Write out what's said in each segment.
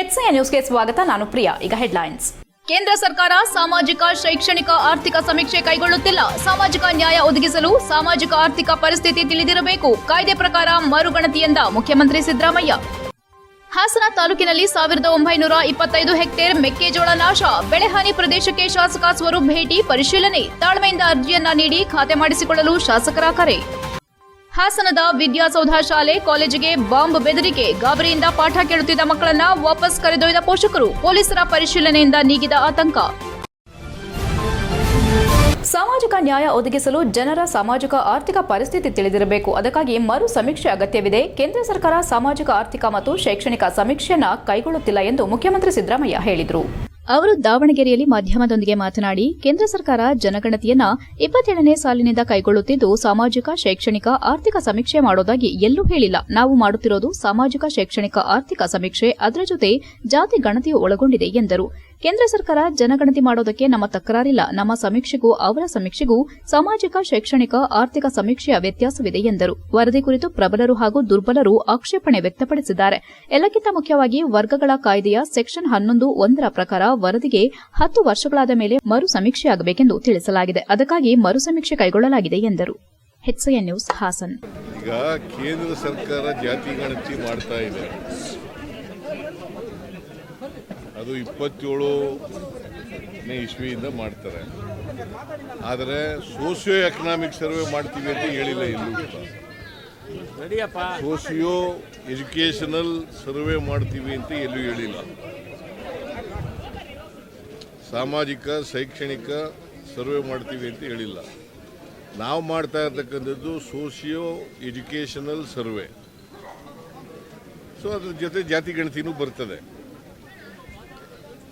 HCN ನ್ಯೂಸ್ಗೆ ಸ್ವಾಗತ. ನಾನು ಪ್ರಿಯಾ. ಈಗ ಹೆಡ್ಲೈನ್ಸ್. ಕೇಂದ್ರ ಸರ್ಕಾರ ಸಾಮಾಜಿಕ ಶೈಕ್ಷಣಿಕ ಆರ್ಥಿಕ ಸಮೀಕ್ಷೆ ಕೈಗೊಳ್ಳುತ್ತಿಲ್ಲ. ಸಾಮಾಜಿಕ ನ್ಯಾಯ ಒದಗಿಸಲು ಸಾಮಾಜಿಕ ಆರ್ಥಿಕ ಪರಿಸ್ಥಿತಿ ತಿಳಿದಿರಬೇಕು. ಕಾಯ್ದೆ ಪ್ರಕಾರ ಮರುಗಣತಿಯಿಂದ ಮುಖ್ಯಮಂತ್ರಿ ಸಿದ್ದರಾಮಯ್ಯ. ಹಾಸನ ತಾಲೂಕಿನಲ್ಲಿ 1925 ಹೆಕ್ಟೇರ್ ಮೆಕ್ಕೆಜೋಳ ನಾಶ. ಬೆಳೆಹಾನಿ ಪ್ರದೇಶಕ್ಕೆ ಶಾಸಕ ಸ್ವರೂಪ್ ಭೇಟಿ ಪರಿಶೀಲನೆ. ತಾಳ್ಮೆಯಿಂದ ಅರ್ಜಿಯನ್ನ ನೀಡಿ ಖಾತೆ ಮಾಡಿಸಿಕೊಳ್ಳಲು ಶಾಸಕರ ಕರೆ. ಹಾಸನದ ವಿದ್ಯಾಸೌಧ ಶಾಲೆ ಕಾಲೇಜಿಗೆ ಬಾಂಬ್ ಬೆದರಿಕೆ. ಗಾಬರಿಯಿಂದ ಪಾಠ ಕೇಳುತ್ತಿದ್ದ ಮಕ್ಕಳನ್ನ ವಾಪಸ್ ಕರೆದೊಯ್ದ ಪೋಷಕರು. ಪೊಲೀಸರ ಪರಿಶೀಲನೆಯಿಂದ ನೀಗಿದ ಆತಂಕ. ಸಾಮಾಜಿಕ ನ್ಯಾಯ ಒದಗಿಸಲು ಜನರ ಸಾಮಾಜಿಕ ಆರ್ಥಿಕ ಪರಿಸ್ಥಿತಿ ತಿಳಿದಿರಬೇಕು. ಅದಕ್ಕಾಗಿ ಮರು ಸಮೀಕ್ಷೆ ಅಗತ್ಯವಿದೆ. ಕೇಂದ್ರ ಸರ್ಕಾರ ಸಾಮಾಜಿಕ ಆರ್ಥಿಕ ಮತ್ತು ಶೈಕ್ಷಣಿಕ ಸಮೀಕ್ಷೆಯನ್ನ ಕೈಗೊಳ್ಳುತ್ತಿಲ್ಲ ಎಂದು ಮುಖ್ಯಮಂತ್ರಿ ಸಿದ್ದರಾಮಯ್ಯ ಹೇಳಿದರು. ಅವರು ದಾವಣಗೆರೆಯಲ್ಲಿ ಮಾಧ್ಯಮದೊಂದಿಗೆ ಮಾತನಾಡಿ, ಕೇಂದ್ರ ಸರ್ಕಾರ ಜನಗಣತಿಯನ್ನ 27ನೇ ಸಾಲಿನಿಂದ ಕೈಗೊಳ್ಳುತ್ತಿದ್ದು ಸಾಮಾಜಿಕ ಶೈಕ್ಷಣಿಕ ಆರ್ಥಿಕ ಸಮೀಕ್ಷೆ ಮಾಡೋದಾಗಿ ಎಲ್ಲೂ ಹೇಳಿಲ್ಲ. ನಾವು ಮಾಡುತ್ತಿರೋದು ಸಾಮಾಜಿಕ ಶೈಕ್ಷಣಿಕ ಆರ್ಥಿಕ ಸಮೀಕ್ಷೆ, ಅದರ ಜೊತೆ ಜಾತಿ ಗಣತಿಯೂ ಒಳಗೊಂಡಿದೆ ಎಂದರು. ಕೇಂದ್ರ ಸರ್ಕಾರ ಜನಗಣತಿ ಮಾಡೋದಕ್ಕೆ ನಮ್ಮ ತಕರಾರಿಲ್ಲ. ನಮ್ಮ ಸಮೀಕ್ಷೆಗೂ ಅವರ ಸಮೀಕ್ಷೆಗೂ ಸಾಮಾಜಿಕ ಶೈಕ್ಷಣಿಕ ಆರ್ಥಿಕ ಸಮೀಕ್ಷೆಯ ವ್ಯತ್ಯಾಸವಿದೆ ಎಂದರು. ವರದಿ ಕುರಿತು ಪ್ರಬಲರು ಹಾಗೂ ದುರ್ಬಲರು ಆಕ್ಷೇಪಣೆ ವ್ಯಕ್ತಪಡಿಸಿದ್ದಾರೆ. ಎಲ್ಲಕ್ಕಿಂತ ಮುಖ್ಯವಾಗಿ ವರ್ಗಗಳ ಕಾಯ್ದೆಯ ಸೆಕ್ಷನ್ 11(1) ಪ್ರಕಾರ ವರದಿಗೆ 10 ವರ್ಷಗಳಾದ ಮೇಲೆ ಮರು ಸಮೀಕ್ಷೆಯಾಗಬೇಕೆಂದು ತಿಳಿಸಲಾಗಿದೆ. ಅದಕ್ಕಾಗಿ ಮರು ಸಮೀಕ್ಷೆ ಕೈಗೊಳ್ಳಲಾಗಿದೆ ಎಂದರು. HCN news Hassan. ಈಗ ಕೇಂದ್ರ ಸರ್ಕಾರ ಜಾತಿ ಗಣತಿ ಮಾಡ್ತಾ ಇದೆ. ಅದು 27ನೇ ಇಸ್ವಿಯಿಂದ ಮಾಡ್ತಾರೆ. ಆದರೆ ಸೋಷಿಯೋ ಎಕನಾಮಿಕ್ ಸರ್ವೆ ಮಾಡ್ತೀವಿ ಅಂತ ಹೇಳಿಲ್ಲ. ಎಲ್ಲೂ ಸೋಷಿಯೋ ಎಜುಕೇಷನಲ್ ಸರ್ವೆ ಮಾಡ್ತೀವಿ ಅಂತ ಎಲ್ಲೂ ಹೇಳಿಲ್ಲ. ಸಾಮಾಜಿಕ ಶೈಕ್ಷಣಿಕ ಸರ್ವೆ ಮಾಡ್ತೀವಿ ಅಂತ ಹೇಳಿಲ್ಲ. ನಾವು ಮಾಡ್ತಾ ಇರ್ತಕ್ಕಂಥದ್ದು ಸೋಷಿಯೋ ಎಜುಕೇಷನಲ್ ಸರ್ವೆ. ಸೊ ಅದ್ರ ಜೊತೆ ಜಾತಿ ಗಣತಿನೂ ಬರ್ತದೆ.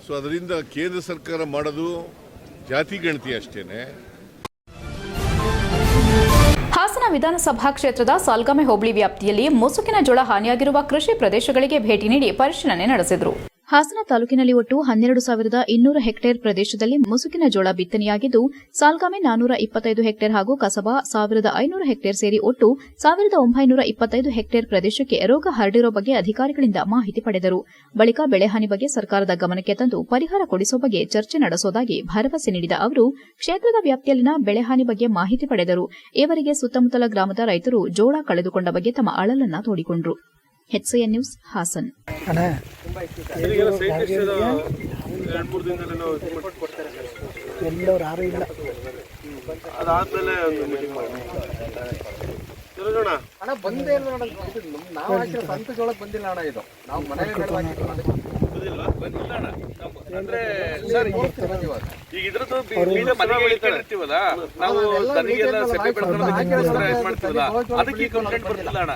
ಸೊ ಅದರಿಂದ ಕೇಂದ್ರ ಸರ್ಕಾರ ಮಾಡೋದು ಜಾತಿ ಗಣತಿ ಅಷ್ಟೇನೆ. ಹಾಸನ ವಿಧಾನಸಭಾ ಕ್ಷೇತ್ರದ ಸಾಲ್ಗಾಮೆ ಹೋಬಳಿ ವ್ಯಾಪ್ತಿಯಲ್ಲಿ ಮುಸುಕಿನ ಜೋಳ ಹಾನಿಯಾಗಿರುವ ಕೃಷಿ ಪ್ರದೇಶಗಳಿಗೆ ಭೇಟಿ ನೀಡಿ ಪರಿಶೀಲನೆ ನಡೆಸಿದರು. ಹಾಸನ ತಾಲೂಕಿನಲ್ಲಿ ಒಟ್ಟು 12,200 ಹೆಕ್ಟೇರ್ ಪ್ರದೇಶದಲ್ಲಿ ಮುಸುಕಿನ ಜೋಳ ಬಿತ್ತನೆಯಾಗಿದ್ದು, ಸಾಲ್ಗಾಮೆ 425 ಹೆಕ್ಟೇರ್ ಹಾಗೂ ಕಸಬಾ 1,500 ಹೆಕ್ಟೇರ್ ಸೇರಿ ಒಟ್ಟು 1,925 ಹೆಕ್ಟೇರ್ ಪ್ರದೇಶಕ್ಕೆ ರೋಗ ಹರಡಿರುವ ಬಗ್ಗೆ ಅಧಿಕಾರಿಗಳಿಂದ ಮಾಹಿತಿ ಪಡೆದರು. ಬಳಿಕ ಬೆಳೆಹಾನಿ ಬಗ್ಗೆ ಸರ್ಕಾರದ ಗಮನಕ್ಕೆ ತಂದು ಪರಿಹಾರ ಕೊಡಿಸುವ ಬಗ್ಗೆ ಚರ್ಚೆ ನಡೆಸುವುದಾಗಿ ಭರವಸೆ ನೀಡಿದ ಅವರು ಕ್ಷೇತ್ರದ ವ್ಯಾಪ್ತಿಯಲ್ಲಿನ ಬೆಳೆಹಾನಿ ಬಗ್ಗೆ ಮಾಹಿತಿ ಪಡೆದರು. ಈವರೆಗೆ ಸುತ್ತಮುತ್ತಲ ಗ್ರಾಮದ ರೈತರು ಜೋಳ ಕಳೆದುಕೊಂಡ ಬಗ್ಗೆ ತಮ್ಮ ಅಳಲನ್ನ ತೋಡಿಕೊಂಡರು. HCN news Hassan. ಅಣ್ಣ ಬಂದೇ ಇಲ್ಲ ಅಣ್ಣ. ನಾವು ಹಾಕಿರೋ ಸ್ವಂತ ಜೋಳಕ್ಕೆ ಬಂದಿಲ್ಲ ಅಣ್ಣ. ಇದು ನಾವು ಮನೆಯಲ್ಲಿ ಅಂದ್ರೆ ಸರ್ ಈಗ ಇದ್ರದ್ದು ಬೀಜ ಮನೆಗೆ ಇಟ್ಟಿರ್ತೀವಲ್ಲ, ನಾವು ದನಿಗೆಲ್ಲ ಸೆಪೆ ಬೆಳ್ಕೊಂಡು ಮಾಡ್ತೀವಲ್ಲ, ಅದಕ್ಕೆ ಕಂಪ್ಲೇಂಟ್ ಬರ್ತಿಲ್ಲ ಅಣ್ಣ.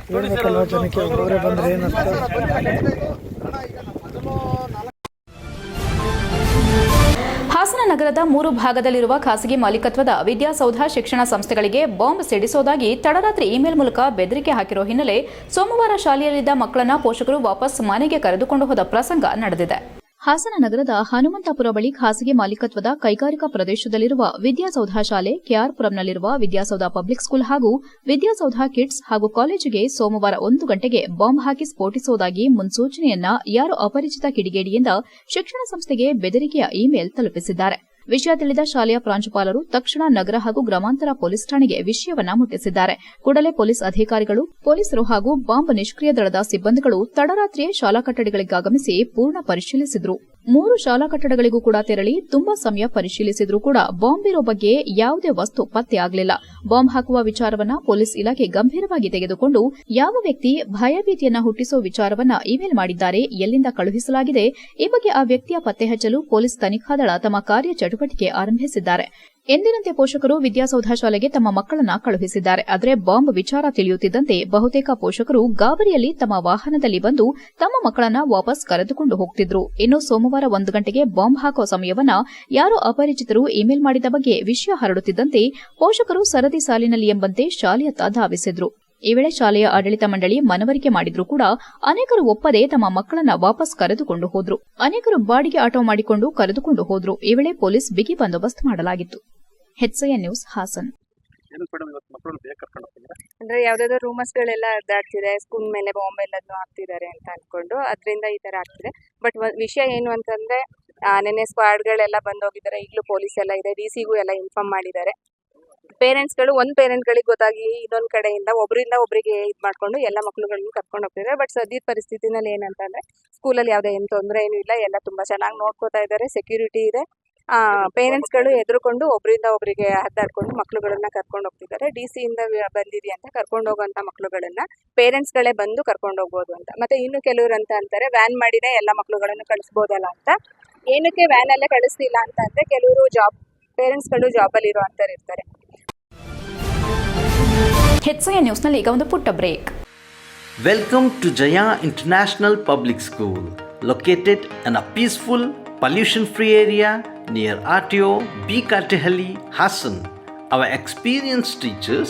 ಹಾಸನ ನಗರದ 3 ಭಾಗದಲ್ಲಿರುವ ಖಾಸಗಿ ಮಾಲೀಕತ್ವದ ವಿದ್ಯಾಸೌಧ ಶಿಕ್ಷಣ ಸಂಸ್ಥೆಗಳಿಗೆ ಬಾಂಬ್ ಸಿಡಿಸೋದಾಗಿ ತಡರಾತ್ರಿ ಇಮೇಲ್ ಮೂಲಕ ಬೆದರಿಕೆ ಹಾಕಿರೋ ಹಿನ್ನೆಲೆ ಸೋಮವಾರ ಶಾಲೆಯಲ್ಲಿದ್ದ ಮಕ್ಕಳನ್ನ ಪೋಷಕರು ವಾಪಸ್ ಮನೆಗೆ ಕರೆದುಕೊಂಡು ಹೋದ ಪ್ರಸಂಗ ನಡೆದಿದೆ. ಹಾಸನ ನಗರದ ಹನುಮಂತಪುರ ಬಳಿ ಖಾಸಗಿ ಮಾಲೀಕತ್ವದ ಕೈಗಾರಿಕಾ ಪ್ರದೇಶದಲ್ಲಿರುವ ವಿದ್ಯಾಸೌಧ ಶಾಲೆ, ಕೆಆರ್ಪುರಂನಲ್ಲಿರುವ ವಿದ್ಯಾಸೌಧ ಪಬ್ಲಿಕ್ ಸ್ಕೂಲ್ ಹಾಗೂ ವಿದ್ಯಾಸೌಧ ಕಿಡ್ಸ್ ಹಾಗೂ ಕಾಲೇಜಿಗೆ ಸೋಮವಾರ 1 ಗಂಟೆಗೆ ಬಾಂಬ್ ಹಾಕಿ ಸ್ಫೋಟಿಸುವುದಾಗಿ ಮುನ್ಸೂಚನೆಯನ್ನ ಯಾರೋ ಅಪರಿಚಿತ ಕಿಡಿಗೇಡಿಯಿಂದ ಶಿಕ್ಷಣ ಸಂಸ್ಥೆಗೆ ಬೆದರಿಕೆಯ ಇಮೇಲ್ ತಲುಪಿಸಿದ್ದಾರೆ. ವಿಷಯ ತಿಳಿದ ಶಾಲೆಯ ಪ್ರಾಂಶುಪಾಲರು ತಕ್ಷಣ ನಗರ ಹಾಗೂ ಗ್ರಾಮಾಂತರ ಪೊಲೀಸ್ ಠಾಣೆಗೆ ವಿಷಯವನ್ನ ಮುಟ್ಟಿಸಿದ್ದಾರೆ. ಕೂಡಲೇ ಪೊಲೀಸ್ ಅಧಿಕಾರಿಗಳು, ಪೊಲೀಸರು ಹಾಗೂ ಬಾಂಬ್ ನಿಷ್ಕ್ರಿಯ ದಳದ ಸಿಬ್ಬಂದಿಗಳು ತಡರಾತ್ರಿಯೇ ಶಾಲಾ ಕಟ್ಟಡಗಳಿಗೆ ಆಗಮಿಸಿ ಪೂರ್ಣ ಪರಿಶೀಲಿಸಿದರು. 3 ಶಾಲಾ ಕಟ್ಟಡಗಳಿಗೂ ಕೂಡ ತೆರಳಿ ತುಂಬಾ ಸಮಯ ಪರಿಶೀಲಿಸಿದ್ರೂ ಕೂಡ ಬಾಂಬ್ ಇರೋ ಬಗ್ಗೆ ಯಾವುದೇ ವಸ್ತು ಪತ್ತೆಯಾಗಲಿಲ್ಲ. ಬಾಂಬ್ ಹಾಕುವ ವಿಚಾರವನ್ನ ಪೊಲೀಸ್ ಇಲಾಖೆ ಗಂಭೀರವಾಗಿ ತೆಗೆದುಕೊಂಡು ಯಾವ ವ್ಯಕ್ತಿ ಭಯಭೀತಿಯನ್ನ ಹುಟ್ಟಿಸುವ ವಿಚಾರವನ್ನ ಇಮೇಲ್ ಮಾಡಿದ್ದಾರೆ, ಎಲ್ಲಿಂದ ಕಳುಹಿಸಲಾಗಿದೆ, ಈ ಬಗ್ಗೆ ಆ ವ್ಯಕ್ತಿಯ ಪತ್ತೆ ಹಚ್ಚಲು ಪೊಲೀಸ್ ತನಿಖಾ ದಳ ತಮ್ಮ ಕಾರ್ಯಚಟುವಟಿಕೆ ಆರಂಭಿಸಿದ್ದಾರೆ. ಎಂದಿನಂತೆ ಪೋಷಕರು ವಿದ್ಯಾಸೌಧ ಶಾಲೆಗೆ ತಮ್ಮ ಮಕ್ಕಳನ್ನ ಕಳುಹಿಸಿದ್ದಾರೆ. ಆದರೆ ಬಾಂಬ್ ವಿಚಾರ ತಿಳಿಯುತ್ತಿದ್ದಂತೆ ಬಹುತೇಕ ಪೋಷಕರು ಗಾಬರಿಯಲ್ಲಿ ತಮ್ಮ ವಾಹನದಲ್ಲಿ ಬಂದು ತಮ್ಮ ಮಕ್ಕಳನ್ನ ವಾಪಸ್ ಕರೆದುಕೊಂಡು ಹೋಗ್ತಿದ್ರು. ಇನ್ನು ಸೋಮವಾರ 1 ಗಂಟೆಗೆ ಬಾಂಬ್ ಹಾಕೋ ಸಮಯವನ್ನ ಯಾರೋ ಅಪರಿಚಿತರು ಇಮೇಲ್ ಮಾಡಿದ ಬಗ್ಗೆ ವಿಷಯ ಹರಡುತ್ತಿದ್ದಂತೆ ಪೋಷಕರು ಸರದಿ ಸಾಲಿನಲ್ಲಿ ಎಂಬಂತೆ ಶಾಲೆಯತ್ತ ಧಾವಿಸಿದ್ರು. ಈ ವೇಳೆ ಶಾಲೆಯ ಆಡಳಿತ ಮಂಡಳಿ ಮನವರಿಕೆ ಮಾಡಿದ್ರೂ ಕೂಡ ಅನೇಕರು ಒಪ್ಪದೆ ತಮ್ಮ ಮಕ್ಕಳನ್ನ ವಾಪಸ್ ಕರೆದುಕೊಂಡು ಹೋದ್ರು. ಅನೇಕರು ಬಾಡಿಗೆ ಆಟೋ ಮಾಡಿಕೊಂಡು ಕರೆದುಕೊಂಡು ಹೋದ್ರು. ಈ ವೇಳೆ ಪೊಲೀಸ್ ಬಿಗಿ ಬಂದೋಬಸ್ತ್ ಮಾಡಲಾಗಿತ್ತು. HCN news Hassan. ಅಂದ್ರೆ ಯಾವ್ದಾದ್ರು ರೂಮರ್ಸ್ ಗಳೆಲ್ಲ ಹರಿದಾಡ್ತಿದೆ, ಸ್ಕೂಲ್ ಮೇಲೆ ಬಾಂಬ್ ಎಲ್ಲದನ್ನು ಹಾಕ್ತಿದ್ದಾರೆ ಅಂತ ಅನ್ಕೊಂಡು ಅದರಿಂದ ಈ ತರ ಆಗ್ತಿದೆ. ಬಟ್ ವಿಷಯ ಏನು ಅಂತಂದ್ರೆ ನೆನ್ನೆ ಸ್ಕ್ವಾಡ್ಗಳೆಲ್ಲ ಬಂದೋಗಿದ್ದಾರೆ. ಈಗಲೂ ಪೊಲೀಸ್ ಎಲ್ಲ ಇದೆ, ಡಿಸಿಗೂ ಎಲ್ಲ ಇನ್ಫಾರ್ಮ್ ಮಾಡಿದ್ದಾರೆ. ಪೇರೆಂಟ್ಸ್ಗಳು ಪೇರೆಂಟ್ಗಳಿಗೆ ಗೊತ್ತಾಗಿ ಇನ್ನೊಂದ್ ಕಡೆಯಿಂದ ಒಬ್ಬರಿಗೆ ಇದ್ ಮಾಡ್ಕೊಂಡು ಎಲ್ಲ ಮಕ್ಳುಗಳನ್ನ ಕರ್ಕೊಂಡು ಹೋಗ್ತಿದ್ದಾರೆ. ಬಟ್ ಸದ್ಯದ ಪರಿಸ್ಥಿತಿನಲ್ಲಿ ಏನಂತಂದ್ರೆ ಸ್ಕೂಲಲ್ಲಿ ಯಾವುದೇ ಏನು ತೊಂದರೆ ಏನೂ ಇಲ್ಲ, ಎಲ್ಲ ತುಂಬಾ ಚೆನ್ನಾಗಿ ನೋಡ್ಕೋತಾ ಇದ್ದಾರೆ, ಸೆಕ್ಯೂರಿಟಿ ಇದೆ. ಪೇರೆಂಟ್ಸ್ಗಳು ಎದುರುಕೊಂಡು ಒಬ್ಬರಿಗೆ ಹದ್ದಾಡ್ಕೊಂಡು ಮಕ್ಳುಗಳನ್ನ ಕರ್ಕೊಂಡು ಹೋಗ್ತಿದ್ದಾರೆ. DC ಇಂದ ಬಂದಿದೆ ಅಂತ ಕರ್ಕೊಂಡು ಹೋಗುವಂತ ಮಕ್ಳುಗಳನ್ನ ಪೇರೆಂಟ್ಸ್ಗಳೇ ಬಂದು ಕರ್ಕೊಂಡು ಹೋಗ್ಬೋದು ಅಂತ. ಮತ್ತೆ ಇನ್ನು ಕೆಲವರು ಅಂತ ಅಂತಾರೆ ವ್ಯಾನ್ ಮಾಡಿನೇ ಎಲ್ಲ ಮಕ್ಳುಗಳನ್ನು ಕಳಿಸ್ಬೋದಲ್ಲ ಅಂತ. ಏನಕ್ಕೆ ವ್ಯಾನ್ ಅಲ್ಲೇ ಕಳಿಸ್ತಿಲ್ಲ ಅಂತ ಅಂದ್ರೆ ಕೆಲವರು ಪೇರೆಂಟ್ಸ್ಗಳು ಜಾಬಲ್ಲಿ ಇರುವಂತವ್ರು ಇರ್ತಾರೆ. HCN ನ್ಯೂಸ್ನಲ್ಲಿ ಈಗ ಒಂದು ಪುಟ್ಟ break. Welcome to Jaya International Public School, located in a peaceful, pollution-free area near RTO B. Katehalli, Hassan. Our experienced teachers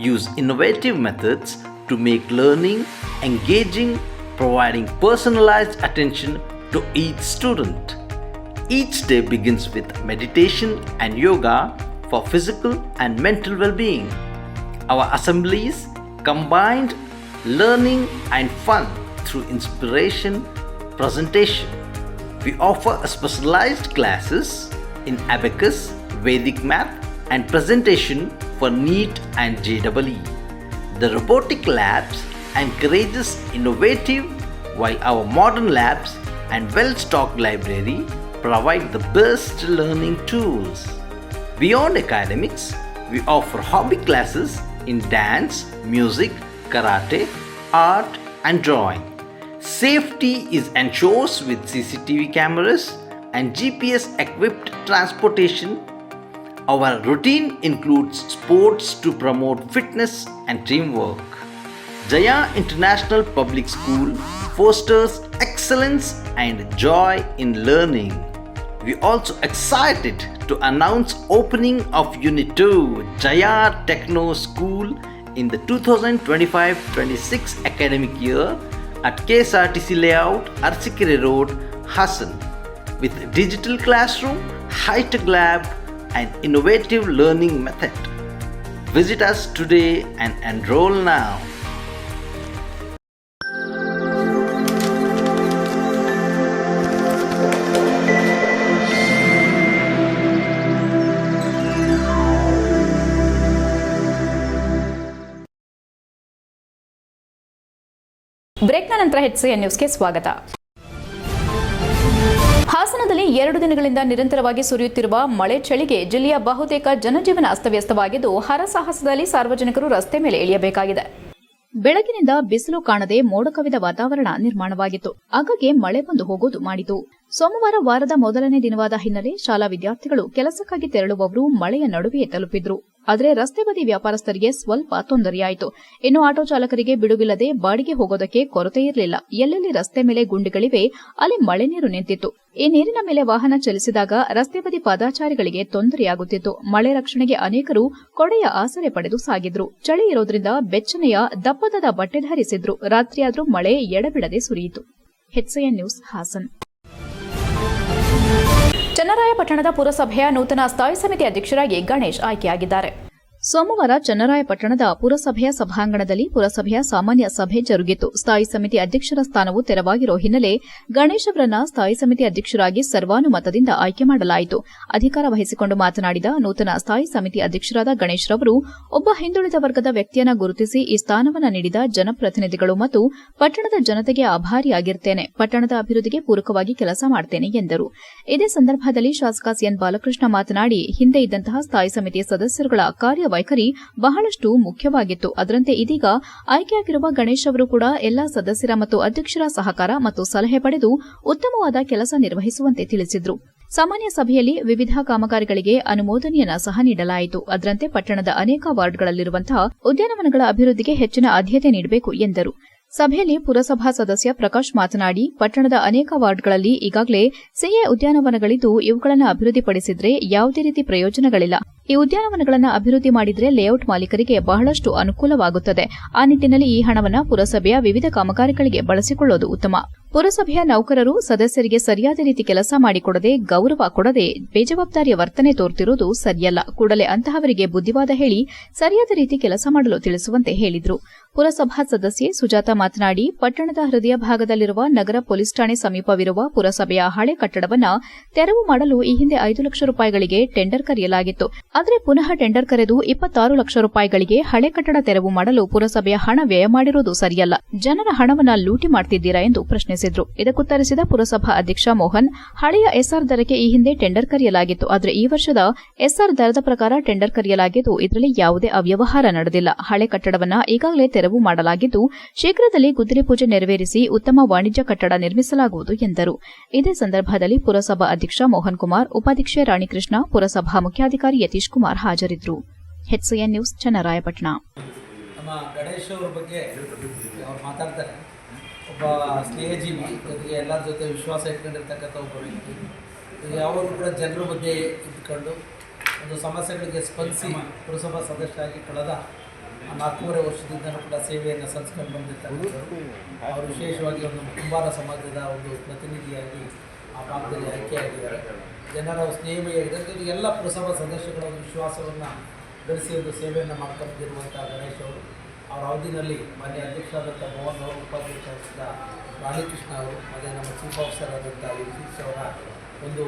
use innovative methods to make learning engaging, providing personalized attention to each student. Each day begins with meditation and yoga for physical and mental well-being. Our assemblies combined learning and fun through inspiration, presentation. We offer specialized classes in abacus, Vedic math and presentation for NEET and JEE. The robotic labs encourages innovative, while our modern labs and well-stocked library provide the best learning tools. Beyond academics, we offer hobby classes in dance, music, karate, art and drawing. Safety is ensured with CCTV cameras and GPS equipped transportation. Our routine includes sports to promote fitness and teamwork. Jaya International Public School fosters excellence and joy in learning. We also excited to announce opening of Unit 2 Jaya Techno School in the 2025-26 academic year at KSRTC Layout, Arsikere Road, Hassan, with digital classroom, high-tech lab and innovative learning method. Visit us today and enroll now. ಬ್ರೇಕ್ನ ನಂತರ HCN ನ್ಯೂಸ್ಗೆ ಸ್ವಾಗತ. ಹಾಸನದಲ್ಲಿ 2 ದಿನಗಳಿಂದ ನಿರಂತರವಾಗಿ ಸುರಿಯುತ್ತಿರುವ ಮಳೆ ಚಳಿಗೆ ಜಿಲ್ಲೆಯ ಬಹುತೇಕ ಜನಜೀವನ ಅಸ್ತವ್ಯಸ್ತವಾಗಿದ್ದು ಹರಸಾಹಸದಲ್ಲಿ ಸಾರ್ವಜನಿಕರು ರಸ್ತೆ ಮೇಲೆ ಇಳಿಯಬೇಕಾಗಿದೆ. ಬೆಳಗಿನಿಂದ ಬಿಸಿಲು ಕಾಣದೆ ಮೋಡ ಕವಿದ ವಾತಾವರಣ ನಿರ್ಮಾಣವಾಗಿತ್ತು. ಆಗಾಗ್ಗೆ ಮಳೆ ಬಂದು ಹೋಗೋದು ಮಾಡಿತು. ಸೋಮವಾರ ವಾರದ ಮೊದಲನೇ ದಿನವಾದ ಹಿನ್ನೆಲೆ ಶಾಲಾ ವಿದ್ಯಾರ್ಥಿಗಳು ಕೆಲಸಕ್ಕಾಗಿ ತೆರಳುವವರು ಮಳೆಯ ನಡುವೆಯೇ ತಲುಪಿದ್ರು. ಆದರೆ ರಸ್ತೆ ಬದಿ ವ್ಯಾಪಾರಸ್ಥರಿಗೆ ಸ್ವಲ್ಪ ತೊಂದರೆಯಾಯಿತು. ಇನ್ನು ಆಟೋ ಚಾಲಕರಿಗೆ ಬಿಡುವಿಲ್ಲದೆ ಬಾಡಿಗೆ ಹೋಗೋದಕ್ಕೆ ಕೊರತೆ ಇರಲಿಲ್ಲ. ಎಲ್ಲೆಲ್ಲಿ ರಸ್ತೆ ಮೇಲೆ ಗುಂಡಿಗಳಿವೆ ಅಲ್ಲಿ ಮಳೆ ನೀರು ನಿಂತಿತ್ತು. ಈ ನೀರಿನ ಮೇಲೆ ವಾಹನ ಚಲಿಸಿದಾಗ ರಸ್ತೆ ಬದಿ ಪಾದಾಚಾರಿಗಳಿಗೆ ತೊಂದರೆಯಾಗುತ್ತಿತ್ತು. ಮಳೆ ರಕ್ಷಣೆಗೆ ಅನೇಕರು ಕೊಡೆಯ ಆಸರೆ ಪಡೆದು ಸಾಗಿದ್ರು. ಚಳಿ ಇರೋದ್ರಿಂದ ಬೆಚ್ಚನೆಯ ದಪ್ಪದಾದ ಬಟ್ಟೆ ಧರಿಸಿದ್ರು. ರಾತ್ರಿಯಾದ್ರೂ ಮಳೆ ಎಡಬಿಡದೆ ಸುರಿಯಿತು. HCN news Hassan. ಚನ್ನರಾಯಪಟ್ಟಣದ ಪುರಸಭೆಯ ನೂತನ ಸ್ಥಾಯಿ ಸಮಿತಿ ಅಧ್ಯಕ್ಷರಾಗಿ ಗಣೇಶ್ ಆಯ್ಕೆಯಾಗಿದ್ದಾರೆ. ಸೋಮವಾರ ಚನ್ನರಾಯಪಟ್ಟಣದ ಪುರಸಭೆಯ ಸಭಾಂಗಣದಲ್ಲಿ ಪುರಸಭೆಯ ಸಾಮಾನ್ಯ ಸಭೆ ಜರುಗಿತು. ಸ್ಥಾಯಿ ಸಮಿತಿ ಅಧ್ಯಕ್ಷರ ಸ್ಥಾನವು ತೆರವಾಗಿರೋ ಹಿನ್ನೆಲೆ ಗಣೇಶ್ ಅವರನ್ನ ಸ್ಥಾಯಿ ಸಮಿತಿ ಅಧ್ಯಕ್ಷರಾಗಿ ಸರ್ವಾನುಮತದಿಂದ ಆಯ್ಕೆ ಮಾಡಲಾಯಿತು. ಅಧಿಕಾರ ವಹಿಸಿಕೊಂಡು ಮಾತನಾಡಿದ ನೂತನ ಸ್ಥಾಯಿ ಸಮಿತಿ ಅಧ್ಯಕ್ಷರಾದ ಗಣೇಶ್ ರವರು, ಒಬ್ಬ ಹಿಂದುಳಿದ ವರ್ಗದ ವ್ಯಕ್ತಿಯನ್ನ ಗುರುತಿಸಿ ಈ ಸ್ಥಾನವನ್ನು ನೀಡಿದ ಜನಪ್ರತಿನಿಧಿಗಳು ಮತ್ತು ಪಟ್ಟಣದ ಜನತೆಗೆ ಆಭಾರಿಯಾಗಿರುತ್ತೇನೆ. ಪಟ್ಟಣದ ಅಭಿವೃದ್ಧಿಗೆ ಪೂರಕವಾಗಿ ಕೆಲಸ ಮಾಡುತ್ತೇನೆ ಎಂದರು. ಇದೇ ಸಂದರ್ಭದಲ್ಲಿ ಶಾಸಕ ಸಿಎನ್ ಬಾಲಕೃಷ್ಣ ಮಾತನಾಡಿ, ಹಿಂದೆ ಇದ್ದಂತಹ ಸ್ಥಾಯಿ ಸಮಿತಿ ಸದಸ್ಯರುಗಳ ಕಾರ್ಯವೈಖರಿ ಬಹಳಷ್ಟು ಮುಖ್ಯವಾಗಿತ್ತು. ಅದರಂತೆ ಇದೀಗ ಆಯ್ಕೆಯಾಗಿರುವ ಗಣೇಶ್ ಅವರು ಕೂಡ ಎಲ್ಲಾ ಸದಸ್ಯರ ಮತ್ತು ಅಧ್ಯಕ್ಷರ ಸಹಕಾರ ಮತ್ತು ಸಲಹೆ ಪಡೆದು ಉತ್ತಮವಾದ ಕೆಲಸ ನಿರ್ವಹಿಸುವಂತೆ ತಿಳಿಸಿದರು. ಸಾಮಾನ್ಯ ಸಭೆಯಲ್ಲಿ ವಿವಿಧ ಕಾಮಗಾರಿಗಳಿಗೆ ಅನುಮೋದನೆಯನ್ನ ಸಹ ನೀಡಲಾಯಿತು. ಅದರಂತೆ ಪಟ್ಟಣದ ಅನೇಕ ವಾರ್ಡ್ಗಳಲ್ಲಿರುವಂತಹ ಉದ್ಯಾನವನಗಳ ಅಭಿವೃದ್ಧಿಗೆ ಹೆಚ್ಚಿನ ಆದ್ಯತೆ ನೀಡಬೇಕು ಎಂದರು. ಸಭೆಯಲ್ಲಿ ಪುರಸಭಾ ಸದಸ್ಯ ಪ್ರಕಾಶ್ ಮಾತನಾಡಿ, ಪಟ್ಟಣದ ಅನೇಕ ವಾರ್ಡ್ಗಳಲ್ಲಿ ಈಗಾಗಲೇ ಸಿಎ ಉದ್ಯಾನವನಗಳಿದ್ದು ಇವುಗಳನ್ನು ಅಭಿವೃದ್ಧಿಪಡಿಸಿದ್ರೆ ಯಾವುದೇ ರೀತಿ ಪ್ರಯೋಜನಗಳಿಲ್ಲ. ಈ ಉದ್ಯಾನವನಗಳನ್ನು ಅಭಿವೃದ್ಧಿ ಮಾಡಿದರೆ ಲೇಔಟ್ ಮಾಲೀಕರಿಗೆ ಬಹಳಷ್ಟು ಅನುಕೂಲವಾಗುತ್ತದೆ. ಆ ನಿಟ್ಟಿನಲ್ಲಿ ಈ ಹಣವನ್ನು ಪುರಸಭೆಯ ವಿವಿಧ ಕಾಮಗಾರಿಗಳಿಗೆ ಬಳಸಿಕೊಳ್ಳುವುದು ಉತ್ತಮ. ಪುರಸಭೆಯ ನೌಕರರು ಸದಸ್ಯರಿಗೆ ಸರಿಯಾದ ರೀತಿ ಕೆಲಸ ಮಾಡಿಕೊಡದೆ, ಗೌರವ ಕೊಡದೆ ಬೇಜವಾಬ್ದಾರಿಯ ವರ್ತನೆ ತೋರುತ್ತಿರುವುದು ಸರಿಯಲ್ಲ. ಕೂಡಲೇ ಅಂತಹವರಿಗೆ ಬುದ್ಧಿವಾದ ಹೇಳಿ ಸರಿಯಾದ ರೀತಿ ಕೆಲಸ ಮಾಡಲು ತಿಳಿಸುವಂತೆ ಹೇಳಿದರು. ಪುರಸಭಾ ಸದಸ್ಯೆ ಸುಜಾತ ಮಾತನಾಡಿ, ಪಟ್ಟಣದ ಹೃದಯ ಭಾಗದಲ್ಲಿರುವ ನಗರ ಪೊಲೀಸ್ ಠಾಣೆ ಸಮೀಪವಿರುವ ಪುರಸಭೆಯ ಹಳೆ ಕಟ್ಟಡವನ್ನು ತೆರವು ಮಾಡಲು ಈ ಹಿಂದೆ 5 ಲಕ್ಷ ರೂಪಾಯಿಗಳಿಗೆ ಟೆಂಡರ್ ಕರೆಯಲಾಗಿತ್ತು. ಆದರೆ ಪುನಃ ಟೆಂಡರ್ ಕರೆದು 26 ಲಕ್ಷ ರೂಪಾಯಿಗಳಿಗೆ ಹಳೆ ಕಟ್ಟಡ ತೆರವು ಮಾಡಲು ಪುರಸಭೆಯ ಹಣ ವ್ಯಯ ಮಾಡಿರುವುದು ಸರಿಯಲ್ಲ. ಜನರ ಹಣವನ್ನು ಲೂಟಿ ಮಾಡುತ್ತಿದ್ದೀರಾ ಎಂದು ಪ್ರಶ್ನಿಸಿದರು. ಇದಕ್ಕುತ್ತರಿಸಿದ ಪುರಸಭಾ ಅಧ್ಯಕ್ಷ ಮೋಹನ್, ಹಳೆಯ ಎಸ್ಆರ್ ದರಕ್ಕೆ ಈ ಹಿಂದೆ ಟೆಂಡರ್ ಕರೆಯಲಾಗಿತ್ತು. ಆದರೆ ಈ ವರ್ಷದ ಎಸ್ಆರ್ ದರದ ಪ್ರಕಾರ ಟೆಂಡರ್ ಕರೆಯಲಾಗಿದ್ದು ಇದರಲ್ಲಿ ಯಾವುದೇ ಅವ್ಯವಹಾರ ನಡೆದಿಲ್ಲ. ಹಳೆ ಕಟ್ಟಡವನ್ನು ಈಗಾಗಲೇ ತೆರವು ಮಾಡಲಾಗಿದ್ದು ಶೀಘ್ರದಲ್ಲಿ ಗುದ್ದಲಿ ಪೂಜೆ ನೆರವೇರಿಸಿ ಉತ್ತಮ ವಾಣಿಜ್ಯ ಕಟ್ಟಡ ನಿರ್ಮಿಸಲಾಗುವುದು ಎಂದರು. ಇದೇ ಸಂದರ್ಭದಲ್ಲಿ ಪುರಸಭಾ ಅಧ್ಯಕ್ಷ ಮೋಹನ್ ಕುಮಾರ್, ಉಪಾಧ್ಯಕ್ಷೆ ರಾಣಿಕೃಷ್ಣ, ಪುರಸಭಾ ಮುಖ್ಯಾಧಿಕಾರಿ ಯತೀಶ್ ಕುಮಾರ್ ಹಾಜರಿದ್ದರು. HCN news, Channarayapatna. ನಮ್ಮ ಗಣೇಶ್ ಅವರ ಬಗ್ಗೆ ಅವ್ರು ಮಾತಾಡ್ತಾರೆ. ಒಬ್ಬ ಸ್ನೇಹಜೀವಿ, ಜೊತೆಗೆ ಎಲ್ಲರ ಜೊತೆ ವಿಶ್ವಾಸ ಇಟ್ಕೊಂಡಿರ್ತಕ್ಕಂಥ ಒಬ್ಬ ವ್ಯಕ್ತಿ. ಯಾವಾಗಲೂ ಕೂಡ ಜನರ ಮಧ್ಯೆ ಇದ್ದುಕೊಂಡು ಒಂದು ಸಮಸ್ಯೆಗಳಿಗೆ ಸ್ಪಂದಿಸಿ ಪುರಸಭಾ ಸದಸ್ಯರಾಗಿ ಕಳೆದ 4.5 ವರ್ಷದಿಂದಲೂ ಕೂಡ ಸೇವೆಯನ್ನು ಸಲ್ಲಿಸ್ಕೊಂಡು ಬಂದಿರ್ತಕ್ಕಂಥದ್ದು. ಅವರು ವಿಶೇಷವಾಗಿ ಒಂದು ಕುಂಬಾರ ಸಮಾಜದ ಒಂದು ಪ್ರತಿನಿಧಿಯಾಗಿ ಆ ಭಾಗದಲ್ಲಿ ಆಯ್ಕೆಯಾಗಿದ್ದಾರೆ. ಜನರ ಸ್ನೇಹಿಯಾಗಿದ್ದಾರೆ. ಎಲ್ಲ ಪುರಸಭಾ ಸದಸ್ಯಗಳ ಒಂದು ವಿಶ್ವಾಸವನ್ನು ಗಳಿಸಿ ಒಂದು ಸೇವೆಯನ್ನು ಮಾಡ್ಕೊಂಡಿರುವಂಥ ಗಣೇಶ್ ಅವರು ಅವರ ಅವಧಿನಲ್ಲಿ ಮಾನ್ಯ ಅಧ್ಯಕ್ಷರಾದಂಥ ಮೋಹನ್ ಅವರು, ಉಪಾಧ್ಯಕ್ಷರಾದಂಥ ರಾಣಿಕೃಷ್ಣ ಅವರು, ಮತ್ತು ನಮ್ಮ ಚೀಫ್ ಆಫೀಸರ್ ಆದಂಥ ಯತೀಶ್ ಅವರ ಒಂದು.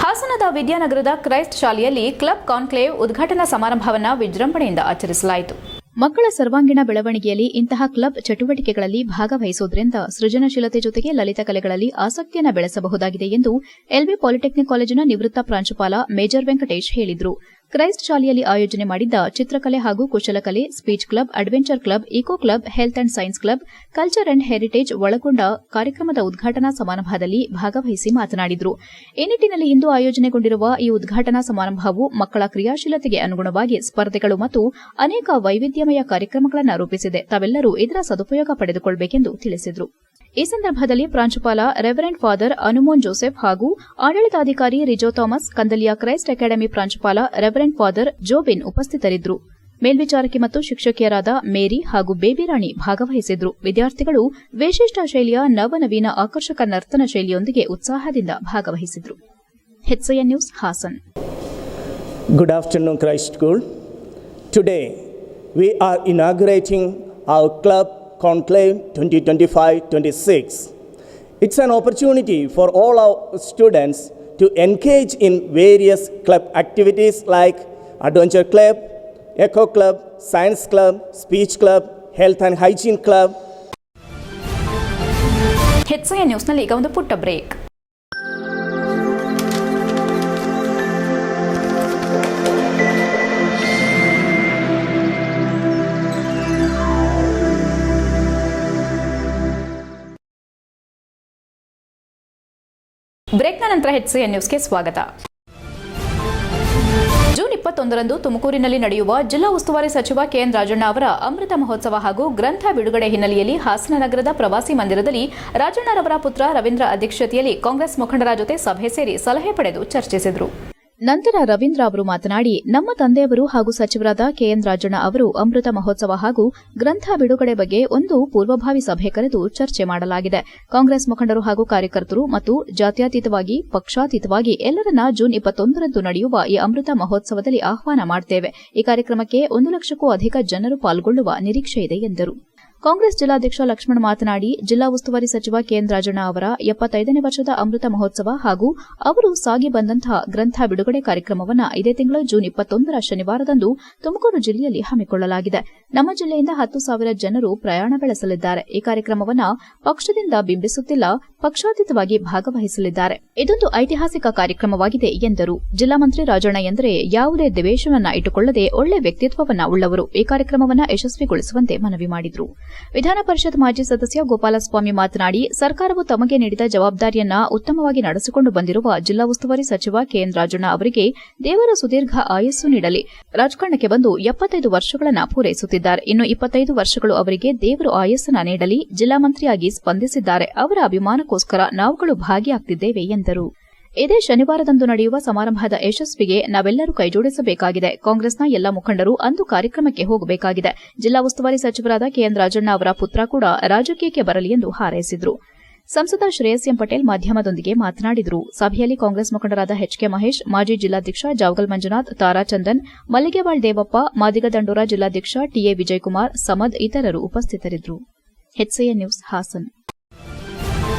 ಹಾಸನದ ವಿದ್ಯಾನಗರದ ಕ್ರೈಸ್ಟ್ ಶಾಲೆಯಲ್ಲಿ ಕ್ಲಬ್ ಕಾನ್ಕ್ಲೇವ್ ಉದ್ಘಾಟನಾ ಸಮಾರಂಭವನ್ನು ವಿಜೃಂಭಣೆಯಿಂದ ಆಚರಿಸಲಾಯಿತು. ಮಕ್ಕಳ ಸರ್ವಾಂಗೀಣ ಬೆಳವಣಿಗೆಯಲ್ಲಿ ಇಂತಹ ಕ್ಲಬ್ ಚಟುವಟಿಕೆಗಳಲ್ಲಿ ಭಾಗವಹಿಸುವುದರಿಂದ ಸೃಜನಶೀಲತೆ ಜೊತೆಗೆ ಲಲಿತ ಕಲೆಗಳಲ್ಲಿ ಆಸಕ್ತಿಯನ್ನು ಬೆಳೆಸಬಹುದಾಗಿದೆ ಎಂದು ಎಲ್ಬಿ ಪಾಲಿಟೆಕ್ನಿಕ್ ಕಾಲೇಜಿನ ನಿವೃತ್ತ ಪ್ರಾಂಶುಪಾಲ ಮೇಜರ್ ವೆಂಕಟೇಶ್ ಹೇಳಿದರು. ಕ್ರೈಸ್ಟ್ ಶಾಲೆಯಲ್ಲಿ ಆಯೋಜನೆ ಮಾಡಿದ್ದ ಚಿತ್ರಕಲೆ ಹಾಗೂ ಕುಶಲಕಲೆ, speech club, adventure club, eco club, health and science club, culture and heritage ಒಳಗೊಂಡ ಕಾರ್ಯಕ್ರಮದ ಉದ್ಘಾಟನಾ ಸಮಾರಂಭದಲ್ಲಿ ಭಾಗವಹಿಸಿ ಮಾತನಾಡಿದರು. ಈ ನಿಟ್ಟಿನಲ್ಲಿ ಇಂದು ಆಯೋಜನೆಗೊಂಡಿರುವ ಈ ಉದ್ಘಾಟನಾ ಸಮಾರಂಭವು ಮಕ್ಕಳ ಕ್ರಿಯಾಶೀಲತೆಗೆ ಅನುಗುಣವಾಗಿ ಸ್ಪರ್ಧೆಗಳು ಮತ್ತು ಅನೇಕ ವೈವಿಧ್ಯಮಯ ಕಾರ್ಯಕ್ರಮಗಳನ್ನು ರೂಪಿಸಿದೆ. ತಾವೆಲ್ಲರೂ ಇದರ ಸದುಪಯೋಗ ಪಡೆದುಕೊಳ್ಳಬೇಕೆಂದು ತಿಳಿಸಿದರು. ಈ ಸಂದರ್ಭದಲ್ಲಿ ಪ್ರಾಂಶುಪಾಲ ರೆವರೆಂಡ್ ಫಾದರ್ ಅನುಮೋನ್ ಜೋಸೆಫ್ ಹಾಗೂ ಆಡಳಿತಾಧಿಕಾರಿ ರಿಜೋ ಥಾಮಸ್, ಕಂದಲಿಯ ಕ್ರೈಸ್ಟ್ ಅಕಾಡೆಮಿ ಪ್ರಾಂಶುಪಾಲ ರೆವರೆಂಡ್ ಫಾದರ್ ಜೋಬಿನ್ ಉಪಸ್ಥಿತರಿದ್ದರು. ಮೇಲ್ವಿಚಾರಕಿ ಮತ್ತು ಶಿಕ್ಷಕಿಯರಾದ ಮೇರಿ ಹಾಗೂ ಬೇಬಿ ರಾಣಿ ಭಾಗವಹಿಸಿದ್ರು. ವಿದ್ಯಾರ್ಥಿಗಳು ವಿಶಿಷ್ಟ ಶೈಲಿಯ ನವನವೀನ ಆಕರ್ಷಕ ನರ್ತನ ಶೈಲಿಯೊಂದಿಗೆ ಉತ್ಸಾಹದಿಂದ ಭಾಗವಹಿಸಿದರು. HCN news, Hassan. Good afternoon, Christ School. Today, we are inaugurating our Club Conclave 2025-26. It's an opportunity for all our students to engage in various club activities like Adventure Club, Eco Club, Science Club, Speech Club, Health and Hygiene Club. HCN ನ್ಯೂಸ್ನಲ್ಲಿ ಈಗ ಒಂದು ಪುಟ್ಟ break. ಬ್ರೇಕ್ನ ನಂತರ HCN ನ್ಯೂಸ್ಗೆ ಸ್ವಾಗತ. June 21ರಂದು ತುಮಕೂರಿನಲ್ಲಿ ನಡೆಯುವ ಜಿಲ್ಲಾ ಉಸ್ತುವಾರಿ ಸಚಿವ ಕೆಎನ್ ರಾಜಣ್ಣ ಅವರ ಅಮೃತ ಮಹೋತ್ಸವ ಹಾಗೂ ಗ್ರಂಥ ಬಿಡುಗಡೆ ಹಿನ್ನೆಲೆಯಲ್ಲಿ ಹಾಸನ ನಗರದ ಪ್ರವಾಸಿ ಮಂದಿರದಲ್ಲಿ ರಾಜಣ್ಣರವರ ಪುತ್ರ ರವೀಂದ್ರ ಅಧ್ಯಕ್ಷತೆಯಲ್ಲಿ ಕಾಂಗ್ರೆಸ್ ಮುಖಂಡರ ಜೊತೆ ಸಭೆ ಸೇರಿ ಸಲಹೆ ಪಡೆದು ಚರ್ಚಿಸಿದರು. ನಂತರ ರವೀಂದ್ರ ಅವರು ಮಾತನಾಡಿ, ನಮ್ಮ ತಂದೆಯವರು ಹಾಗೂ ಸಚಿವರಾದ ಕೆಎನ್ ರಾಜಣ್ಣ ಅವರು ಅಮೃತ ಮಹೋತ್ಸವ ಹಾಗೂ ಗ್ರಂಥ ಬಿಡುಗಡೆ ಬಗ್ಗೆ ಒಂದು ಪೂರ್ವಭಾವಿ ಸಭೆ ಕರೆದು ಚರ್ಚೆ ಮಾಡಲಾಗಿದೆ. ಕಾಂಗ್ರೆಸ್ ಮುಖಂಡರು ಹಾಗೂ ಕಾರ್ಯಕರ್ತರು ಮತ್ತು ಜಾತ್ಯತೀತವಾಗಿ ಪಕ್ಷಾತೀತವಾಗಿ ಎಲ್ಲರನ್ನ ಜೂನ್ 21ರಂದು ನಡೆಯುವ ಈ ಅಮೃತ ಮಹೋತ್ಸವದಲ್ಲಿ ಆಹ್ವಾನ ಮಾಡುತ್ತೇವೆ. ಈ ಕಾರ್ಯಕ್ರಮಕ್ಕೆ 1 ಲಕ್ಷಕ್ಕೂ ಅಧಿಕ ಜನರು ಪಾಲ್ಗೊಳ್ಳುವ ನಿರೀಕ್ಷೆ ಇದೆ ಎಂದರು. ಕಾಂಗ್ರೆಸ್ ಜಿಲ್ಲಾಧ್ಯಕ್ಷ ಲಕ್ಷ್ಮಣ್ ಮಾತನಾಡಿ, ಜಿಲ್ಲಾ ಉಸ್ತುವಾರಿ ಸಚಿವ ಕೆಎನ್ ರಾಜಣ್ಣ ಅವರ 75ನೇ ವರ್ಷದ ಅಮೃತ ಮಹೋತ್ಸವ ಹಾಗೂ ಅವರು ಸಾಗಿ ಬಂದಂತಹ ಗ್ರಂಥ ಬಿಡುಗಡೆ ಕಾರ್ಯಕ್ರಮವನ್ನು ಇದೇ ತಿಂಗಳ ಜೂನ್ 21ರ ಶನಿವಾರದಂದು ತುಮಕೂರು ಜಿಲ್ಲೆಯಲ್ಲಿ ಹಮ್ಮಿಕೊಳ್ಳಲಾಗಿದೆ. ನಮ್ಮ ಜಿಲ್ಲೆಯಿಂದ 10,000 ಜನರು ಪ್ರಯಾಣ ಬೆಳೆಸಲಿದ್ದಾರೆ. ಈ ಕಾರ್ಯಕ್ರಮವನ್ನು ಪಕ್ಷದಿಂದ ಬಿಂಬಿಸುತ್ತಿಲ್ಲ, ಪಕ್ಷಾತೀತವಾಗಿ ಭಾಗವಹಿಸಲಿದ್ದಾರೆ. ಇದೊಂದು ಐತಿಹಾಸಿಕ ಕಾರ್ಯಕ್ರಮವಾಗಿದೆ ಎಂದರು. ಜಿಲ್ಲಾ ಮಂತ್ರಿ ರಾಜಣ್ಣ ಎಂದರೆ ಯಾವುದೇ ದ್ವೇಷವನ್ನ ಇಟ್ಟುಕೊಳ್ಳದೆ ಒಳ್ಳೆ ವ್ಯಕ್ತಿತ್ವವನ್ನ ಉಳ್ಳವರು. ಈ ಕಾರ್ಯಕ್ರಮವನ್ನು ಯಶಸ್ವಿಗೊಳಿಸುವಂತೆ ಮನವಿ ಮಾಡಿದರು. ವಿಧಾನ ಪರಿಷತ್ ಮಾಜಿ ಸದಸ್ಯ ಗೋಪಾಲಸ್ವಾಮಿ ಮಾತನಾಡಿ, ಸರ್ಕಾರವು ತಮಗೆ ನೀಡಿದ ಜವಾಬ್ದಾರಿಯನ್ನ ಉತ್ತಮವಾಗಿ ನಡೆಸಿಕೊಂಡು ಬಂದಿರುವ ಜಿಲ್ಲಾ ಉಸ್ತುವಾರಿ ಸಚಿವ ಕೆಎನ್ ರಾಜಣ್ಣ ಅವರಿಗೆ ದೇವರ ಸುದೀರ್ಘ ಆಯಸ್ಸು ನೀಡಲಿ. ರಾಜಕಾರಣಕ್ಕೆ ಬಂದು 75 ವರ್ಷಗಳನ್ನು ಪೂರೈಸುತ್ತಿದ್ದಾರೆ. ಇನ್ನು 25 ವರ್ಷಗಳು ಅವರಿಗೆ ದೇವರು ಆಯಸ್ಸನ್ನ ನೀಡಲಿ. ಜಿಲ್ಲಾ ಮಂತ್ರಿಯಾಗಿ ಸ್ಪಂದಿಸಿದ್ದಾರೆ. ಅವರ ಅಭಿಮಾನಕ್ಕೋಸ್ಕರ ನಾವುಗಳು ಭಾಗಿಯಾಗ್ತಿದ್ದೇವೆ ಎಂದರು. ಇದೇ ಶನಿವಾರದಂದು ನಡೆಯುವ ಸಮಾರಂಭದ ಯಶಸ್ವಿಗೆ ನಾವೆಲ್ಲರೂ ಕೈಜೋಡಿಸಬೇಕಾಗಿದೆ. ಕಾಂಗ್ರೆಸ್ನ ಎಲ್ಲ ಮುಖಂಡರು ಅಂದು ಕಾರ್ಯಕ್ರಮಕ್ಕೆ ಹೋಗಬೇಕಾಗಿದೆ. ಜಿಲ್ಲಾ ಉಸ್ತುವಾರಿ ಸಚಿವರಾದ ಕೆಎನ್ ರಾಜಣ್ಣ ಅವರ ಪುತ್ರ ಕೂಡ ರಾಜಕೀಯಕ್ಕೆ ಬರಲಿ ಎಂದು ಹಾರೈಸಿದರು. ಸಂಸದ ಶ್ರೇಯಸ್ ಎಂ ಪಟೇಲ್ ಮಾಧ್ಯಮದೊಂದಿಗೆ ಮಾತನಾಡಿದರು. ಸಭೆಯಲ್ಲಿ ಕಾಂಗ್ರೆಸ್ ಮುಖಂಡರಾದ ಎಚ್ಕೆ ಮಹೇಶ್, ಮಾಜಿ ಜಿಲ್ಲಾಧ್ಯಕ್ಷ ಜಾವಗಲ್ ಮಂಜುನಾಥ್, ತಾರಾಚಂದನ್, ಮಲ್ಲಿಗೆವಾಳ್ ದೇವಪ್ಪ, ಮಾದಿಗ ದಂಡೋರ ಜಿಲ್ಲಾಧ್ಯಕ್ಷ ಟಿಎ ವಿಜಯಕುಮಾರ್, ಸಮದ್ ಇತರರು ಉಪಸ್ಥಿತರಿದ್ದರು. HCN news Hassan.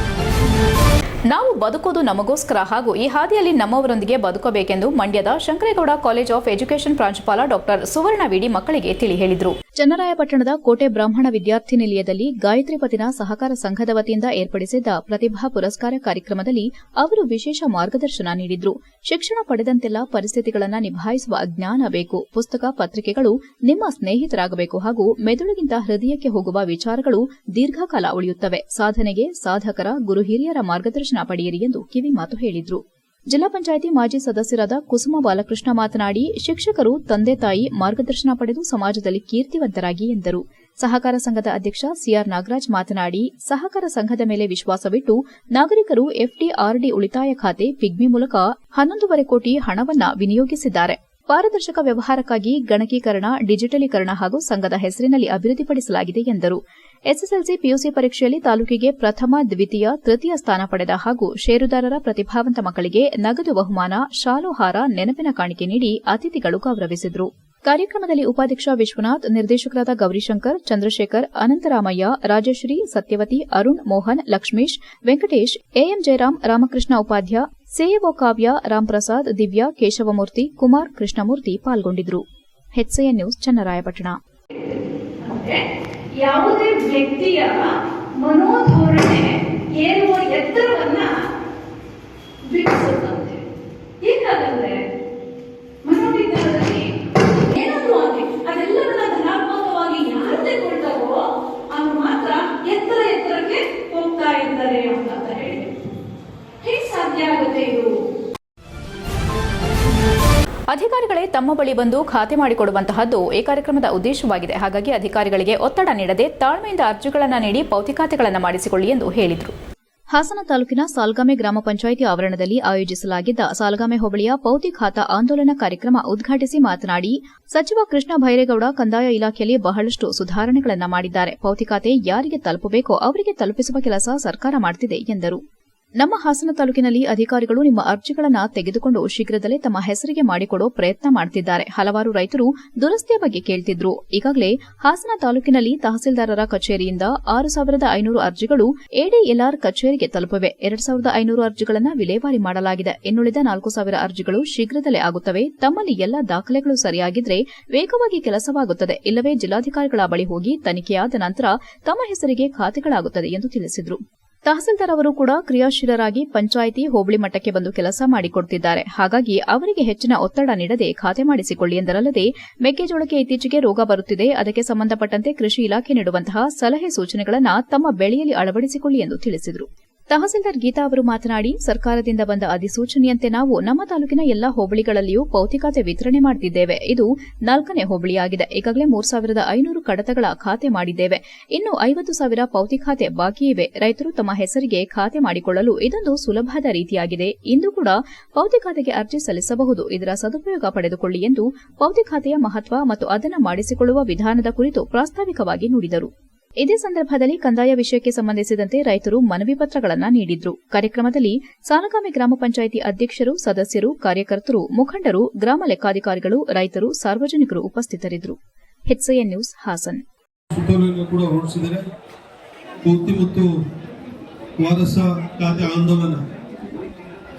ನಾವು ಬದುಕೋದು ನಮಗೋಸ್ಕರ ಹಾಗೂ ಈ ಹಾದಿಯಲ್ಲಿ ನಮ್ಮವರೊಂದಿಗೆ ಬದುಕಬೇಕೆಂದು ಮಂಡ್ಯದ ಶಂಕರೇಗೌಡ ಕಾಲೇಜ್ ಆಫ್ ಎಜುಕೇಷನ್ ಪ್ರಾಂಶುಪಾಲ ಡಾ ಸುವರ್ಣ ವಿಡಿ ಮಕ್ಕಳಿಗೆ ತಿಳಿ ಹೇಳಿದರು. ಚನ್ನರಾಯಪಟ್ಟಣದ ಕೋಟೆ ಬ್ರಾಹ್ಮಣ ವಿದ್ಯಾರ್ಥಿ ನಿಲಯದಲ್ಲಿ ಗಾಯತ್ರಿ ಪತಿನ ಸಹಕಾರ ಸಂಘದ ವತಿಯಿಂದ ಏರ್ಪಡಿಸಿದ್ದ ಪ್ರತಿಭಾ ಪುರಸ್ಕಾರ ಕಾರ್ಯಕ್ರಮದಲ್ಲಿ ಅವರು ವಿಶೇಷ ಮಾರ್ಗದರ್ಶನ ನೀಡಿದರು. ಶಿಕ್ಷಣ ಪಡೆದಂತೆಲ್ಲ ಪರಿಸ್ಥಿತಿಗಳನ್ನು ನಿಭಾಯಿಸುವ ಜ್ಞಾನ ಬೇಕು. ಪುಸ್ತಕ ಪತ್ರಿಕೆಗಳು ನಿಮ್ಮ ಸ್ನೇಹಿತರಾಗಬೇಕು ಹಾಗೂ ಮೆದುಳಿಗಿಂತ ಹೃದಯಕ್ಕೆ ಹೋಗುವ ವಿಚಾರಗಳು ದೀರ್ಘಕಾಲ ಉಳಿಯುತ್ತವೆ. ಸಾಧನೆಗೆ ಸಾಧಕರ ಗುರು ಹಿರಿಯರ ಮಾರ್ಗದರ್ಶನ ಪಡೆಯಿರಿ ಎಂದು ಕಿವಿಮಾತು ಹೇಳಿದರು. ಜಿಲ್ಲಾ ಪಂಚಾಯಿತಿ ಮಾಜಿ ಸದಸ್ಯರಾದ ಕುಸುಮ ಬಾಲಕೃಷ್ಣ ಮಾತನಾಡಿ, ಶಿಕ್ಷಕರು ತಂದೆ ತಾಯಿ ಮಾರ್ಗದರ್ಶನ ಪಡೆದು ಸಮಾಜದಲ್ಲಿ ಕೀರ್ತಿವಂತರಾಗಿ ಎಂದರು. ಸಹಕಾರ ಸಂಘದ ಅಧ್ಯಕ್ಷ ಸಿಆರ್ ನಾಗರಾಜ್ ಮಾತನಾಡಿ, ಸಹಕಾರ ಸಂಘದ ಮೇಲೆ ವಿಶ್ವಾಸವಿಟ್ಟು ನಾಗರಿಕರು ಎಫ್ಡಿಆರ್ಡಿ ಉಳಿತಾಯ ಖಾತೆ ಪಿಗ್ಮಿ ಮೂಲಕ 11.5 ಕೋಟಿ ಹಣವನ್ನು ವಿನಿಯೋಗಿಸಿದ್ದಾರೆ. ಪಾರದರ್ಶಕ ವ್ಯವಹಾರಕ್ಕಾಗಿ ಗಣಕೀಕರಣ, ಡಿಜಿಟಲೀಕರಣ ಹಾಗೂ ಸಂಘದ ಹೆಸರಿನಲ್ಲಿ ಅಭಿವೃದ್ಧಿಪಡಿಸಲಾಗಿದೆ ಎಂದರು. ಎಸ್ಎಸ್ಎಲ್ಸಿ, ಪಿಯುಸಿ ಪರೀಕ್ಷೆಯಲ್ಲಿ ತಾಲೂಕಿಗೆ ಪ್ರಥಮ, ದ್ವಿತೀಯ, ತೃತೀಯ ಸ್ಥಾನ ಪಡೆದ ಹಾಗೂ ಷೇರುದಾರರ ಪ್ರತಿಭಾವಂತ ಮಕ್ಕಳಿಗೆ ನಗದು ಬಹುಮಾನ, ಶಾಲು ಹಾರ, ನೆನಪಿನ ಕಾಣಿಕೆ ನೀಡಿ ಅತಿಥಿಗಳು ಗೌರವಿಸಿದರು. ಕಾರ್ಯಕ್ರಮದಲ್ಲಿ ಉಪಾಧ್ಯಕ್ಷ ವಿಶ್ವನಾಥ್, ನಿರ್ದೇಶಕರಾದ ಗೌರಿಶಂಕರ್, ಚಂದ್ರಶೇಖರ್, ಅನಂತರಾಮಯ್ಯ, ರಾಜಶ್ರೀ, ಸತ್ಯವತಿ, ಅರುಣ್, ಮೋಹನ್, ಲಕ್ಷ್ಮೀಶ್, ವೆಂಕಟೇಶ್, ಎಎಂ ಜಯರಾಮ್, ರಾಮಕೃಷ್ಣ ಉಪಾಧ್ಯ, ಸಿಇಒ ಕಾವ್ಯ, ರಾಮ್ಪ್ರಸಾದ್, ದಿವ್ಯಾ, ಕೇಶವಮೂರ್ತಿ, ಕುಮಾರ್, ಕೃಷ್ಣಮೂರ್ತಿ ಪಾಲ್ಗೊಂಡಿದ್ದರು. HCN news Channarayapatna. ಯಾವುದೇ ವ್ಯಕ್ತಿಯ ಮನೋಧೋರಣೆ ಏರುವ ಎತ್ತರವನ್ನ ಬಿಡಿಸುತ್ತಂತೆ. ಏಕಾದಂದ್ರೆ ಮನೋವಿಜ್ಞಾನದಲ್ಲಿ ಏನಾದ್ರೂ ಆಗಲಿ ಅದೆಲ್ಲವನ್ನ ಧನಾತ್ಮಕವಾಗಿ ಯಾರು ತೆಗೆದುಕೊಳ್ತಾರೋ ಅವ್ರು ಮಾತ್ರ ಎತ್ತರಕ್ಕೆ ಹೋಗ್ತಾ ಇದ್ದಾರೆ ಅಂತ ಹೇಳಿ ಹೇಗೆ ಸಾಧ್ಯ ಆಗುತ್ತೆ ಇದು? ಅಧಿಕಾರಿಗಳೇ ತಮ್ಮ ಬಳಿ ಬಂದು ಖಾತೆ ಮಾಡಿಕೊಡುವಂತಹದ್ದು ಈ ಕಾರ್ಯಕ್ರಮದ ಉದ್ದೇಶವಾಗಿದೆ. ಹಾಗಾಗಿ ಅಧಿಕಾರಿಗಳಿಗೆ ಒತ್ತಡ ನೀಡದೆ ತಾಳ್ಮೆಯಿಂದ ಅರ್ಜಿಗಳನ್ನು ನೀಡಿ ಪೌತಿಖಾತೆಗಳನ್ನು ಮಾಡಿಸಿಕೊಳ್ಳಿ ಎಂದು ಹೇಳಿದರು. ಹಾಸನ ತಾಲೂಕಿನ ಸಾಲ್ಗಾಮೆ ಗ್ರಾಮ ಪಂಚಾಯಿತಿ ಆವರಣದಲ್ಲಿ ಆಯೋಜಿಸಲಾಗಿದ್ದ ಸಾಲ್ಗಾಮೆ ಹೋಬಳಿಯ ಪೌತಿ ಖಾತಾ ಆಂದೋಲನ ಕಾರ್ಯಕ್ರಮ ಉದ್ಘಾಟಿಸಿ ಮಾತನಾಡಿ, ಸಚಿವ ಕೃಷ್ಣ ಭೈರೇಗೌಡ ಕಂದಾಯ ಇಲಾಖೆಯಲ್ಲಿ ಬಹಳಷ್ಟು ಸುಧಾರಣೆಗಳನ್ನು ಮಾಡಿದ್ದಾರೆ. ಪೌತಿ ಖಾತೆ ಯಾರಿಗೆ ತಲುಪಬೇಕೋ ಅವರಿಗೆ ತಲುಪಿಸುವ ಕೆಲಸ ಸರ್ಕಾರ ಮಾಡುತ್ತಿದೆ ಎಂದರು. ನಮ್ಮ ಹಾಸನ ತಾಲೂಕಿನಲ್ಲಿ ಅಧಿಕಾರಿಗಳು ನಿಮ್ಮ ಅರ್ಜಿಗಳನ್ನು ತೆಗೆದುಕೊಂಡು ಶೀಘ್ರದಲ್ಲೇ ತಮ್ಮ ಹೆಸರಿಗೆ ಮಾಡಿಕೊಡೋ ಪ್ರಯತ್ನ ಮಾಡುತ್ತಿದ್ದಾರೆ. ಹಲವಾರು ರೈತರು ದುರಸ್ತಿಯ ಬಗ್ಗೆ ಕೇಳ್ತಿದ್ರು. ಈಗಾಗಲೇ ಹಾಸನ ತಾಲೂಕಿನಲ್ಲಿ ತಹಸೀಲ್ದಾರರ ಕಚೇರಿಯಿಂದ 6,500 ಅರ್ಜಿಗಳು ಎಡಿಎಲ್ಆರ್ ಕಚೇರಿಗೆ ತಲುಪಿವೆ. 2,500 ಅರ್ಜಿಗಳನ್ನು ವಿಲೇವಾರಿ ಮಾಡಲಾಗಿದೆ. ಇನ್ನುಳಿದ 4,000 ಅರ್ಜಿಗಳು ಶೀಘ್ರದಲ್ಲೇ ಆಗುತ್ತವೆ. ತಮ್ಮಲ್ಲಿ ಎಲ್ಲ ದಾಖಲೆಗಳು ಸರಿಯಾಗಿದ್ರೆ ವೇಗವಾಗಿ ಕೆಲಸವಾಗುತ್ತದೆ. ಇಲ್ಲವೇ ಜಿಲ್ಲಾಧಿಕಾರಿಗಳ ಬಳಿ ಹೋಗಿ ತನಿಖೆಯಾದ ನಂತರ ತಮ್ಮ ಹೆಸರಿಗೆ ಖಾತೆಗಳಾಗುತ್ತದೆ ಎಂದು ತಿಳಿಸಿದರು. ತಹಸೀಲ್ದಾರ್ ಅವರು ಕೂಡ ಕ್ರಿಯಾಶೀಲರಾಗಿ ಪಂಚಾಯಿತಿ, ಹೋಬಳಿ ಮಟ್ಟಕ್ಕೆ ಬಂದು ಕೆಲಸ ಮಾಡಿಕೊಡುತ್ತಿದ್ದಾರೆ. ಹಾಗಾಗಿ ಅವರಿಗೆ ಹೆಚ್ಚಿನ ಒತ್ತಡ ನೀಡದೆ ಖಾತೆ ಮಾಡಿಸಿಕೊಳ್ಳಿ ಎಂದರಲ್ಲದೆ, ಮೆಕ್ಕೆಜೋಳಕ್ಕೆ ಇತ್ತೀಚೆಗೆ ರೋಗ ಬರುತ್ತಿದೆ. ಅದಕ್ಕೆ ಸಂಬಂಧಪಟ್ಟಂತೆ ಕೃಷಿ ಇಲಾಖೆ ನೀಡುವಂತಹ ಸಲಹೆ ಸೂಚನೆಗಳನ್ನು ತಮ್ಮ ಬೆಳೆಯಲ್ಲಿ ಅಳವಡಿಸಿಕೊಳ್ಳಿ ಎಂದು ತಿಳಿಸಿದರು. ತಹಸೀಲ್ದಾರ್ ಗೀತಾ ಅವರು ಮಾತನಾಡಿ, ಸರ್ಕಾರದಿಂದ ಬಂದ ಅಧಿಸೂಚನೆಯಂತೆ ನಾವು ನಮ್ಮ ತಾಲೂಕಿನ ಎಲ್ಲಾ ಹೋಬಳಿಗಳಲ್ಲಿಯೂ ಪೌತಿಖಾತೆ ವಿತರಣೆ ಮಾಡುತ್ತಿದ್ದೇವೆ. ಇದು 4ನೇ ಹೋಬಳಿಯಾಗಿದೆ. ಈಗಾಗಲೇ 3,500 ಕಡತಗಳ ಖಾತೆ ಮಾಡಿದ್ದೇವೆ. ಇನ್ನು 50,000 ಪೌತಿಖಾತೆ ಬಾಕಿ ಇವೆ. ರೈತರು ತಮ್ಮ ಹೆಸರಿಗೆ ಖಾತೆ ಮಾಡಿಕೊಳ್ಳಲು ಇದೊಂದು ಸುಲಭದ ರೀತಿಯಾಗಿದೆ. ಇಂದು ಕೂಡ ಪೌತಿಖಾತೆಗೆ ಅರ್ಜಿ ಸಲ್ಲಿಸಬಹುದು. ಇದರ ಸದುಪಯೋಗ ಪಡೆದುಕೊಳ್ಳಿ ಎಂದು ಪೌತಿಖಾತೆಯ ಮಹತ್ವ ಮತ್ತು ಅದನ್ನು ಮಾಡಿಸಿಕೊಳ್ಳುವ ವಿಧಾನದ ಕುರಿತು ಪ್ರಾಸ್ತಾವಿಕವಾಗಿ ನುಡಿದರು. ಇದೇ ಸಂದರ್ಭದಲ್ಲಿ ಕಂದಾಯ ವಿಷಯಕ್ಕೆ ಸಂಬಂಧಿಸಿದಂತೆ ರೈತರು ಮನವಿ ಪತ್ರಗಳನ್ನು ನೀಡಿದ್ರು. ಕಾರ್ಯಕ್ರಮದಲ್ಲಿ ಸಾಲಗಾಮೆ ಗ್ರಾಮ ಪಂಚಾಯಿತಿ ಅಧ್ಯಕ್ಷರು, ಸದಸ್ಯರು, ಕಾರ್ಯಕರ್ತರು, ಮುಖಂಡರು, ಗ್ರಾಮ ಲೆಕ್ಕಾಧಿಕಾರಿಗಳು, ರೈತರು, ಸಾರ್ವಜನಿಕರು ಉಪಸ್ಥಿತರಿದ್ದರು. HCN news Hassan. ಕೂಡ ಹೊರಡಿಸಿದರೆ ಪೌತಿ ಮತ್ತು ವಾರಸ ಖಾತೆ ಆಂದೋಲನ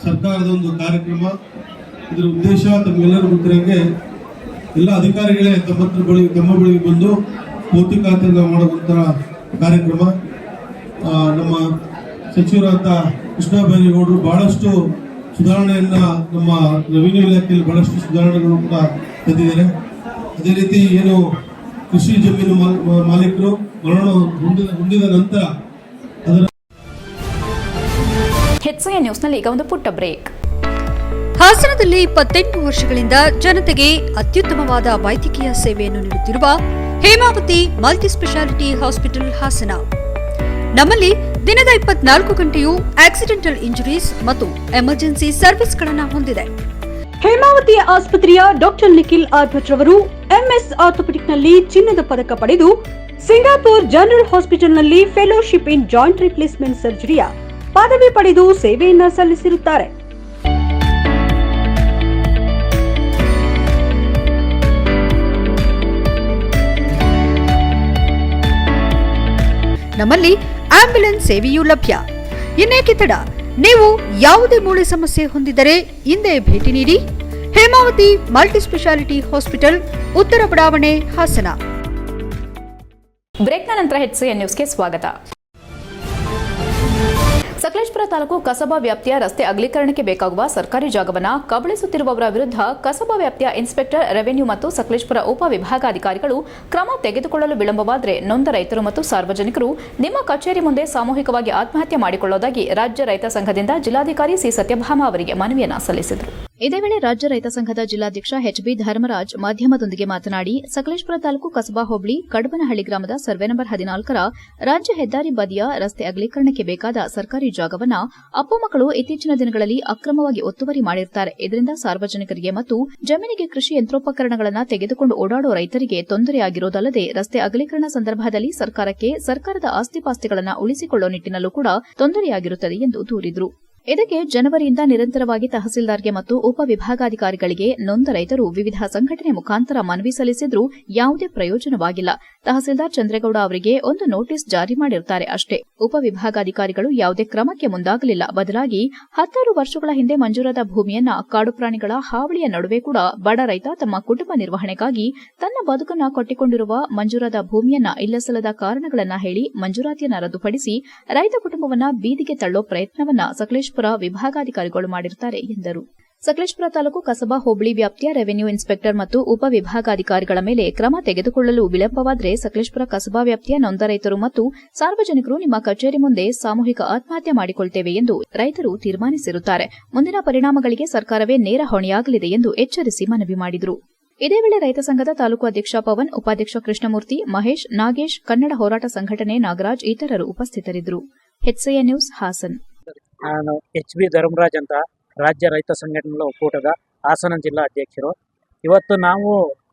ಸರ್ಕಾರದ ಒಂದು ಕಾರ್ಯಕ್ರಮ. ಇದರ ಉದ್ದೇಶ ತಮಗೆಲ್ಲರೂ ಗೊತ್ತಿರಂಗೆ ಎಲ್ಲ ಅಧಿಕಾರಿಗಳೇ ತಮ್ಮ ಬಳಿ ಬಂದು ಪೌತಿ ಖಾತೆಯನ್ನು ಮಾಡುವಂತಹ ಕಾರ್ಯಕ್ರಮ. ನಮ್ಮ ಸಚಿವರಾದ ಕೃಷ್ಣ ಬೈರೇಗೌಡರು ಬಹಳಷ್ಟು ಸುಧಾರಣೆಯನ್ನ ನಮ್ಮ ರೆವಿನ್ಯೂ ಇಲಾಖೆಯಲ್ಲಿ ಬಹಳಷ್ಟು ಸುಧಾರಣೆಗಳು ಕೂಡ ತಂದಿದ್ದಾರೆ. ಅದೇ ರೀತಿ ಏನು ಕೃಷಿ ಜಮೀನು ಮಾಲೀಕರು ಮರಣ ಹೊಂದಿದ ನಂತರ ಅದರ HCN ನ್ಯೂಸ್ನಲ್ಲಿ ಈಗ ಒಂದು ಪುಟ್ಟ ಬ್ರೇಕ್. ಹಾಸನದಲ್ಲಿ 28 ವರ್ಷಗಳಿಂದ ಜನತೆಗೆ ಅತ್ಯುತ್ತಮವಾದ ವೈದ್ಯಕೀಯ ಸೇವೆಯನ್ನು ನೀಡುತ್ತಿರುವ Hemavathi multi speciality hospital Hassan. ನಮ್ಮಲ್ಲಿ ದಿನದ 24 ಗಂಟೆಯೂ ಆಕ್ಸಿಡೆಂಟಲ್ ಇಂಜುರೀಸ್ ಮತ್ತು ಎಮರ್ಜೆನ್ಸಿ ಸರ್ವಿಸ್ಗಳನ್ನು ಹೊಂದಿದೆ. ಹೇಮಾವತಿ ಆಸ್ಪತ್ರೆಯ ಡಾಕ್ಟರ್ ನಿಖಿಲ್ ಆರ್ಭಟ್ ರವರು ಎಂಎಸ್ ಆರ್ಥೋಪೆಡಿಕ್ನಲ್ಲಿ ಚಿನ್ನದ ಪದಕ ಪಡೆದು ಸಿಂಗಾಪುರ್ ಜನರಲ್ ಹಾಸ್ಪಿಟಲ್ನಲ್ಲಿ ಫೆಲೋಶಿಪ್ ಇನ್ ಜಾಯಿಂಟ್ ರಿಪ್ಲೇಸ್ಮೆಂಟ್ ಸರ್ಜರಿಯ ಪದವಿ ಪಡೆದು ಸೇವೆಯನ್ನ ಸಲ್ಲಿಸಿರುತ್ತಾರೆ. ನಮ್ಮಲ್ಲಿ ಆಂಬ್ಯುಲೆನ್ಸ್ ಸೇವೆಯೂ ಲಭ್ಯ. ಇನ್ನೇಕೆ ತಡ? ನೀವು ಯಾವುದೇ ಮೂಳೆ ಸಮಸ್ಯೆ ಹೊಂದಿದರೆ ಹಿಂದೆ ಭೇಟಿ ನೀಡಿ. ಹೇಮಾವತಿ ಮಲ್ಟಿ ಸ್ಪೆಷಾಲಿಟಿ ಹಾಸ್ಪಿಟಲ್, ಉತ್ತರ ಬಡಾವಣೆ, ಹಾಸನ. ಬ್ರೇಕ್ನ ನಂತರ HCN ನ್ಯೂಸ್ಗೆ ಸ್ವಾಗತ. ಸಕಲೇಶಪುರ ತಾಲೂಕು ಕಸಬಾ ವ್ಯಾಪ್ತಿಯ ರಸ್ತೆ ಅಗಲೀಕರಣಕ್ಕೆ ಬೇಕಾಗುವ ಸರ್ಕಾರಿ ಜಾಗವನ್ನು ಕಬಳಿಸುತ್ತಿರುವವರ ವಿರುದ್ಧ ಕಸಬಾ ವ್ಯಾಪ್ತಿಯ ಇನ್ಸ್ಪೆಕ್ಟರ್ ರೆವೆನ್ಯೂ ಮತ್ತು ಸಕಲೇಶಪುರ ಉಪವಿಭಾಗಾಧಿಕಾರಿಗಳು ಕ್ರಮ ತೆಗೆದುಕೊಳ್ಳಲು ವಿಳಂಬವಾದರೆ ನೊಂದ ರೈತರು ಮತ್ತು ಸಾರ್ವಜನಿಕರು ನಿಮ್ಮ ಕಚೇರಿ ಮುಂದೆ ಸಾಮೂಹಿಕವಾಗಿ ಆತ್ಮಹತ್ಯೆ ಮಾಡಿಕೊಳ್ಳುವುದಾಗಿ ರಾಜ್ಯ ರೈತ ಸಂಘದಿಂದ ಜಿಲ್ಲಾಧಿಕಾರಿ ಸಿ ಸತ್ಯಭಾಮ ಅವರಿಗೆ ಮನವಿಯನ್ನು ಸಲ್ಲಿಸಿದರು. ಇದೇ ವೇಳೆ ರಾಜ್ಯ ರೈತ ಸಂಘದ ಜಿಲ್ಲಾಧ್ಯಕ್ಷ HB ಧರ್ಮರಾಜ್ ಮಾಧ್ಯಮದೊಂದಿಗೆ ಮಾತನಾಡಿ, ಸಕಲೇಶಪುರ ತಾಲೂಕು ಕಸಬಾ ಹೋಬಳಿ ಕಡಬನಹಳ್ಳಿ ಗ್ರಾಮದ ಸರ್ವೆ ನಂಬರ್ 14ರ ರಾಜ್ಯ ಹೆದ್ದಾರಿ ಬದಿಯ ರಸ್ತೆ ಅಗಲೀಕರಣಕ್ಕೆ ಬೇಕಾದ ಸರ್ಕಾರಿ ಜಾಗವನ್ನು ಅಪ್ಪಮಕ್ಕಳು ಇತ್ತೀಚಿನ ದಿನಗಳಲ್ಲಿ ಅಕ್ರಮವಾಗಿ ಒತ್ತುವರಿ ಮಾಡಿರುತ್ತಾರೆ. ಇದರಿಂದ ಸಾರ್ವಜನಿಕರಿಗೆ ಮತ್ತು ಜಮೀನಿಗೆ ಕೃಷಿ ಯಂತ್ರೋಪಕರಣಗಳನ್ನು ತೆಗೆದುಕೊಂಡು ಓಡಾಡುವ ರೈತರಿಗೆ ತೊಂದರೆಯಾಗಿರುವುದಲ್ಲದೆ ರಸ್ತೆ ಅಗಲೀಕರಣ ಸಂದರ್ಭದಲ್ಲಿ ಸರ್ಕಾರಕ್ಕೆ ಸರ್ಕಾರದ ಆಸ್ತಿಪಾಸ್ತಿಗಳನ್ನು ಉಳಿಸಿಕೊಳ್ಳುವ ನಿಟ್ಟಿನಲ್ಲೂ ಕೂಡ ತೊಂದರೆಯಾಗಿರುತ್ತದೆ ಎಂದು ದೂರಿದರು. ಇದಕ್ಕೆ ಜನವರಿಯಿಂದ ನಿರಂತರವಾಗಿ ತಹಸೀಲ್ದಾರ್ಗೆ ಮತ್ತು ಉಪವಿಭಾಗಾಧಿಕಾರಿಗಳಿಗೆ ನೊಂದ ರೈತರು ವಿವಿಧ ಸಂಘಟನೆ ಮುಖಾಂತರ ಮನವಿ ಸಲ್ಲಿಸಿದ್ರೂ ಯಾವುದೇ ಪ್ರಯೋಜನವಾಗಿಲ್ಲ. ತಹಸೀಲ್ದಾರ್ ಚಂದ್ರೇಗೌಡ ಅವರಿಗೆ ಒಂದು ನೋಟಿಸ್ ಜಾರಿ ಮಾಡಿರುತ್ತಾರೆ ಅಷ್ಟೇ. ಉಪವಿಭಾಗಾಧಿಕಾರಿಗಳು ಯಾವುದೇ ಕ್ರಮಕ್ಕೆ ಮುಂದಾಗಲಿಲ್ಲ. ಬದಲಾಗಿ 16 ವರ್ಷಗಳ ಹಿಂದೆ ಮಂಜೂರಾದ ಭೂಮಿಯನ್ನ ಕಾಡು ಪ್ರಾಣಿಗಳ ಹಾವಳಿಯ ನಡುವೆ ಕೂಡ ಬಡ ರೈತ ತಮ್ಮ ಕುಟುಂಬ ನಿರ್ವಹಣೆಗಾಗಿ ತನ್ನ ಬದುಕನ್ನ ಕಟ್ಟಿಕೊಂಡಿರುವ ಮಂಜೂರಾದ ಭೂಮಿಯನ್ನ ಇಲ್ಲಸಲ್ಲದ ಕಾರಣಗಳನ್ನ ಹೇಳಿ ಮಂಜೂರಾತಿಯನ್ನ ರದ್ದುಪಡಿಸಿ ರೈತ ಕುಟುಂಬವನ್ನ ಬೀದಿಗೆ ತಳ್ಳೋ ಪ್ರಯತ್ನವನ್ನ ಸಕಲೇಶಪುರ ವಿಭಾಗಾಧಿಕಾರಿಗಳು ಮಾಡಿರುತ್ತಾರೆ ಎಂದರು. ಸಕಲೇಶಪುರ ತಾಲೂಕು ಕಸಬಾ ಹೋಬಳಿ ವ್ಯಾಪ್ತಿಯ ರೆವೆನ್ಯೂ ಇನ್ಸ್ಪೆಕ್ಟರ್ ಮತ್ತು ಉಪವಿಭಾಗಾಧಿಕಾರಿಗಳ ಮೇಲೆ ಕ್ರಮ ತೆಗೆದುಕೊಳ್ಳಲು ವಿಳಂಬವಾದರೆ ಸಕಲೇಶಪುರ ಕಸಬಾ ವ್ಯಾಪ್ತಿಯ ನೊಂದ ರೈತರು ಮತ್ತು ಸಾರ್ವಜನಿಕರು ನಿಮ್ಮ ಕಚೇರಿ ಮುಂದೆ ಸಾಮೂಹಿಕ ಆತ್ಮಹತ್ಯೆ ಮಾಡಿಕೊಳ್ಳುತ್ತೇವೆ ಎಂದು ರೈತರು ತೀರ್ಮಾನಿಸಿರುತ್ತಾರೆ. ಮುಂದಿನ ಪರಿಣಾಮಗಳಿಗೆ ಸರ್ಕಾರವೇ ನೇರ ಹೊಣೆಯಾಗಲಿದೆ ಎಂದು ಎಚ್ಚರಿಸಿ ಮನವಿ ಮಾಡಿದರು. ಇದೇ ವೇಳೆ ರೈತ ಸಂಘದ ತಾಲೂಕು ಅಧ್ಯಕ್ಷ ಪವನ್, ಉಪಾಧ್ಯಕ್ಷ ಕೃಷ್ಣಮೂರ್ತಿ, ಮಹೇಶ್, ನಾಗೇಶ್, ಕನ್ನಡ ಹೋರಾಟ ಸಂಘಟನೆ ನಾಗರಾಜ್ ಇತರರು ಉಪಸ್ಥಿತರಿದ್ದರು. HCN news, Hassan. ನಾನು HB ಧರ್ಮರಾಜ್ ಅಂತ ರಾಜ್ಯ ರೈತ ಸಂಘಟನೆಗಳ ಒಕ್ಕೂಟದ ಹಾಸನ ಜಿಲ್ಲಾ ಅಧ್ಯಕ್ಷರು. ಇವತ್ತು ನಾವು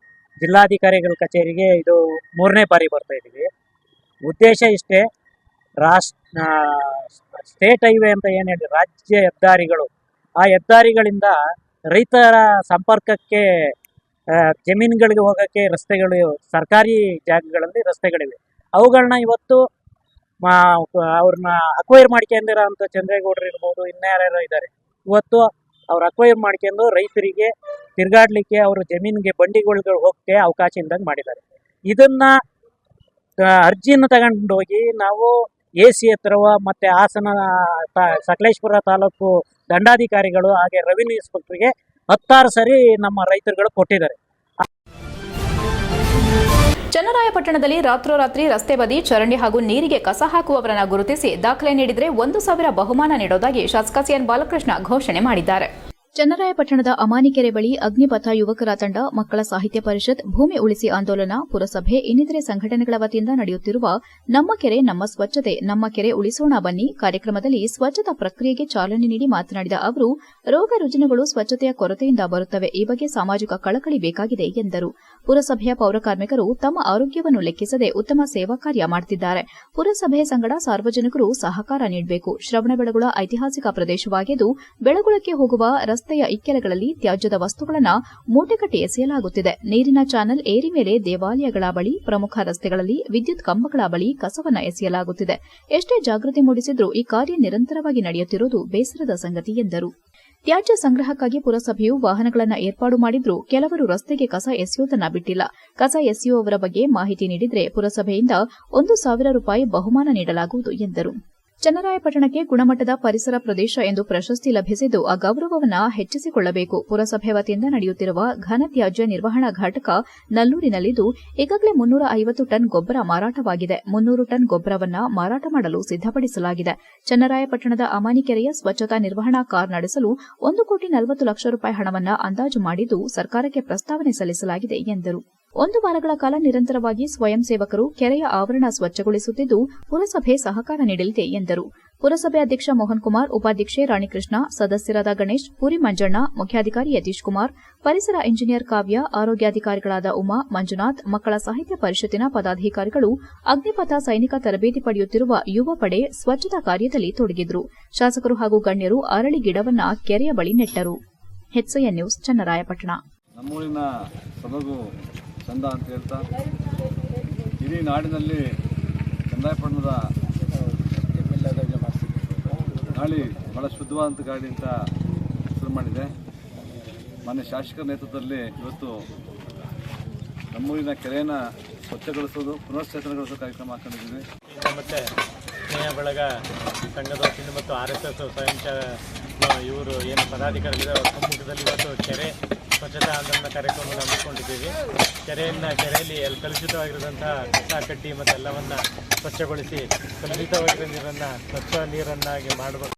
ಜಿಲ್ಲಾಧಿಕಾರಿಗಳ ಕಚೇರಿಗೆ ಇದು 3ನೇ ಬಾರಿ ಬರ್ತಾ ಇದ್ದೀವಿ. ಉದ್ದೇಶ ಇಷ್ಟೇ, ಸ್ಟೇಟ್ ಹೈವೇ ಅಂತ ಏನು ಹೇಳಿ ರಾಜ್ಯ ಹೆದ್ದಾರಿಗಳು, ಆ ಹೆದ್ದಾರಿಗಳಿಂದ ರೈತರ ಸಂಪರ್ಕಕ್ಕೆ ಜಮೀನುಗಳಿಗೆ ಹೋಗೋಕ್ಕೆ ರಸ್ತೆಗಳು, ಸರ್ಕಾರಿ ಜಾಗಗಳಲ್ಲಿ ರಸ್ತೆಗಳಿವೆ. ಅವುಗಳನ್ನ ಇವತ್ತು ಅವ್ರನ್ನ ಅಕ್ವೈರ್ ಮಾಡ್ಕೊಂಡಿರೋ ಅಂಥ ಚಂದ್ರೇಗೌಡರು ಇರ್ಬೋದು, ಇನ್ಯಾರ್ಯಾರೋ ಇದ್ದಾರೆ. ಇವತ್ತು ಅವ್ರು ಅಕ್ವೈರ್ ಮಾಡ್ಕೊಂಡು ರೈತರಿಗೆ ತಿರುಗಾಡ್ಲಿಕ್ಕೆ, ಅವ್ರ ಜಮೀನಿಗೆ ಬಂಡಿಗಳಿಗೆ ಹೋಗಕ್ಕೆ ಅವಕಾಶ ಇಲ್ದಂಗೆ ಮಾಡಿದ್ದಾರೆ. ಇದನ್ನ ಅರ್ಜಿಯನ್ನು ತಗೊಂಡೋಗಿ ನಾವು AC ಹತ್ರವ ಮತ್ತು ಹಾಸನ ಸಕಲೇಶಪುರ ತಾಲೂಕು ದಂಡಾಧಿಕಾರಿಗಳು ಹಾಗೆ ರೆವಿನ್ಯೂ ಇನ್ಸ್ಪೆಕ್ಟರ್ಗೆ 16 ಸರಿ ನಮ್ಮ ರೈತರುಗಳು ಕೊಟ್ಟಿದ್ದಾರೆ. ಚನ್ನರಾಯಪಟ್ಟಣದಲ್ಲಿ ರಾತ್ರೋರಾತ್ರಿ ರಸ್ತೆ ಬದಿ ಚರಂಡಿ ಹಾಗೂ ನೀರಿಗೆ ಕಸ ಹಾಕುವವರನ್ನು ಗುರುತಿಸಿ ದಾಖಲೆ ನೀಡಿದರೆ 1,000 ಬಹುಮಾನ ನೀಡುವುದಾಗಿ ಶಾಸಕ CN ಬಾಲಕೃಷ್ಣ ಘೋಷಣೆ ಮಾಡಿದ್ದಾರೆ. ಚನ್ನರಾಯಪಟ್ಟಣದ ಅಮಾನಿಕೆರೆ ಬಳಿ ಅಗ್ನಿಪಥ ಯುವಕರ ತಂಡ, ಮಕ್ಕಳ ಸಾಹಿತ್ಯ ಪರಿಷತ್, ಭೂಮಿ ಉಳಿಸಿ ಆಂದೋಲನ, ಪುರಸಭೆ ಇನ್ನಿತರೆ ಸಂಘಟನೆಗಳ ವತಿಯಿಂದ ನಡೆಯುತ್ತಿರುವ ನಮ್ಮ ಕೆರೆ ನಮ್ಮ ಸ್ವಚ್ಛತೆ, ನಮ್ಮ ಕೆರೆ ಉಳಿಸೋಣ ಬನ್ನಿ ಕಾರ್ಯಕ್ರಮದಲ್ಲಿ ಸ್ವಚ್ಛತಾ ಪ್ರಕ್ರಿಯೆಗೆ ಚಾಲನೆ ನೀಡಿ ಮಾತನಾಡಿದ ಅವರು, ರೋಗ ರುಜಿನಗಳು ಸ್ವಚ್ಛತೆಯ ಕೊರತೆಯಿಂದ ಬರುತ್ತವೆ. ಈ ಬಗ್ಗೆ ಸಾಮಾಜಿಕ ಕಳಕಳಿ ಬೇಕಾಗಿದೆ ಎಂದರು. ಪುರಸಭೆಯ ಪೌರಕಾರ್ಮಿಕರು ತಮ್ಮ ಆರೋಗ್ಯವನ್ನು ಲೆಕ್ಕಿಸದೆ ಉತ್ತಮ ಸೇವಾ ಕಾರ್ಯ ಮಾಡುತ್ತಿದ್ದಾರೆ. ಪುರಸಭೆ ಸಂಗಡ ಸಾರ್ವಜನಿಕರು ಸಹಕಾರ ನೀಡಬೇಕು. ಶ್ರವಣಬೆಳಗೊಳ ಐತಿಹಾಸಿಕ ಪ್ರದೇಶವಾಗಿದ್ದು ಬೆಳಗೊಳಕ್ಕೆ ಹೋಗುವ ರಸ್ತೆಯ ಇಕ್ಕೆಲಗಳಲ್ಲಿ ತ್ಯಾಜ್ಯದ ವಸ್ತುಗಳನ್ನು ಮೂಟೆಕಟ್ಟಿ ಎಸೆಯಲಾಗುತ್ತಿದೆ. ನೀರಿನ ಚಾನಲ್ ಏರಿ ಮೇಲೆ ದೇವಾಲಯಗಳ ಬಳಿ, ಪ್ರಮುಖ ರಸ್ತೆಗಳಲ್ಲಿ, ವಿದ್ಯುತ್ ಕಂಬಗಳ ಬಳಿ ಕಸವನ್ನು ಎಸೆಯಲಾಗುತ್ತಿದೆ. ಎಷ್ಟೇ ಜಾಗೃತಿ ಮೂಡಿಸಿದ್ರೂ ಈ ಕಾರ್ಯ ನಿರಂತರವಾಗಿ ನಡೆಯುತ್ತಿರುವುದು ಬೇಸರದ ಸಂಗತಿ ಎಂದರು. ತ್ಯಾಜ್ಯ ಸಂಗ್ರಹಕ್ಕಾಗಿ ಪುರಸಭೆಯು ವಾಹನಗಳನ್ನು ಏರ್ಪಾಡು ಮಾಡಿದ್ರೂ ಕೆಲವರು ರಸ್ತೆಗೆ ಕಸ ಎಸೆಯುವುದನ್ನು ಬಿಟ್ಟಿಲ್ಲ. ಕಸ ಎಸೆಯುವವರ ಬಗ್ಗೆ ಮಾಹಿತಿ ನೀಡಿದರೆ ಪುರಸಭೆಯಿಂದ 1,000 ರೂಪಾಯಿ ಬಹುಮಾನ ನೀಡಲಾಗುವುದು ಎಂದರು. ಚನ್ನರಾಯಪಟ್ಟಣಕ್ಕೆ ಗುಣಮಟ್ಟದ ಪರಿಸರ ಪ್ರದೇಶ ಎಂದು ಪ್ರಶಸ್ತಿ ಲಭಿಸಿದ್ದು ಆ ಗೌರವವನ್ನು ಹೆಚ್ಚಿಸಿಕೊಳ್ಳಬೇಕು. ಪುರಸಭೆ ವತಿಯಿಂದ ನಡೆಯುತ್ತಿರುವ ಘನ ತ್ಯಾಜ್ಯ ನಿರ್ವಹಣಾ ಘಟಕ ನಲ್ಲೂರಿನಲ್ಲಿದ್ದು ಈಗಾಗಲೇ 350 ಟನ್ ಗೊಬ್ಬರ ಮಾರಾಟವಾಗಿದೆ. 300 ಟನ್ ಗೊಬ್ಬರವನ್ನು ಮಾರಾಟ ಮಾಡಲು ಸಿದ್ದಪಡಿಸಲಾಗಿದೆ. ಚನ್ನರಾಯಪಟ್ಟಣದ ಅಮಾನಿಕೆರೆಯ ಸ್ವಚ್ಛತಾ ನಿರ್ವಹಣಾ ಕಾರ್ ನಡೆಸಲು 1,40,00,000 ರೂಪಾಯಿ ಹಣವನ್ನು ಅಂದಾಜು ಮಾಡಿದ್ದು ಸರ್ಕಾರಕ್ಕೆ ಪ್ರಸ್ತಾವನೆ ಸಲ್ಲಿಸಲಾಗಿದೆ ಎಂದರು. 1 ವಾರಗಳ ಕಾಲ ನಿರಂತರವಾಗಿ ಸ್ವಯಂ ಸೇವಕರು ಕೆರೆಯ ಆವರಣ ಸ್ವಚ್ಛಗೊಳಿಸುತ್ತಿದ್ದು ಪುರಸಭೆ ಸಹಕಾರ ನೀಡಲಿದೆ ಎಂದರು. ಪುರಸಭೆ ಅಧ್ಯಕ್ಷ ಮೋಹನ್ ಕುಮಾರ್, ಉಪಾಧ್ಯಕ್ಷೆ ರಾಣಿಕೃಷ್ಣ, ಸದಸ್ಯರಾದ ಗಣೇಶ್, ಪುರಿ ಮಂಜಣ್ಣ, ಮುಖ್ಯಾಧಿಕಾರಿ ಯತೀಶ್ ಕುಮಾರ್, ಪರಿಸರ ಇಂಜಿನಿಯರ್ ಕಾವ್ಯ, ಆರೋಗ್ಯಾಧಿಕಾರಿಗಳಾದ ಉಮಾ, ಮಂಜುನಾಥ್, ಮಕ್ಕಳ ಸಾಹಿತ್ಯ ಪರಿಷತ್ತಿನ ಪದಾಧಿಕಾರಿಗಳು, ಅಗ್ನಿಪಥ ಸೈನಿಕ ತರಬೇತಿ ಪಡೆಯುತ್ತಿರುವ ಯುವ ಪಡೆ ಸ್ವಚ್ಛತಾ ಕಾರ್ಯದಲ್ಲಿ ತೊಡಗಿದ್ರು. ಶಾಸಕರು ಹಾಗೂ ಗಣ್ಯರು ಅರಳಿ ಗಿಡವನ್ನ ಕೆರೆಯ ಬಳಿ ನೆಟ್ಟರು. HCN news, Channarayapatna. ನಮ್ಮೂರಿನ ಸೊಬಗು ಚಂದ ಅಂತ ಹೇಳ್ತಾ ಇಡೀ ನಾಡಿನಲ್ಲಿ ಚನ್ನರಾಯಪಟ್ಟಣದ ಗಾಳಿ ಬಹಳ ಶುದ್ಧವಾದಂಥ ಗಾಳಿ ಅಂತ ಶುರು ಮಾಡಿದೆ. ಮಾನ್ಯ ಶಾಸಕರ ನೇತೃತ್ವದಲ್ಲಿ ಇವತ್ತು ನಮ್ಮೂರಿನ ಕೆರೆಯನ್ನು ಸ್ವಚ್ಛಗೊಳಿಸೋದು, ಪುನಶ್ಚೇತನಗೊಳಿಸೋ ಕಾರ್ಯಕ್ರಮ ಹಾಕೊಂಡಿದ್ದೀವಿ. ಮತ್ತು ಸ್ನೇಹ ಬಳಗ ಸಂಘದ ವತಿಯಿಂದ ಮತ್ತು RSS ಸ್ವಯಂ ಇವರು ಏನು ಪದಾಧಿಕಾರಿಗಳಿದ್ದಾರೆ ಅವರ ಸಮ್ಮುಖದಲ್ಲಿ ಇವತ್ತು ಕೆರೆ ಸ್ವಚ್ಛತಾ ಆಂದೋಲನ ಕಾರ್ಯಕ್ರಮವನ್ನು ಹಮ್ಮಿಕೊಂಡಿದ್ದೀವಿ. ಕೆರೆಯಲ್ಲಿ ಕಲುಷಿತವಾಗಿರುವಂತಹ ಕಸ ಕಡ್ಡಿ ಮತ್ತು ಎಲ್ಲವನ್ನು ಸ್ವಚ್ಛಗೊಳಿಸಿ ಕಲುಷಿತವಾಗಿರೋ ನೀರನ್ನು ಸ್ವಚ್ಛ ನೀರನ್ನಾಗಿ ಮಾಡಬೇಕು.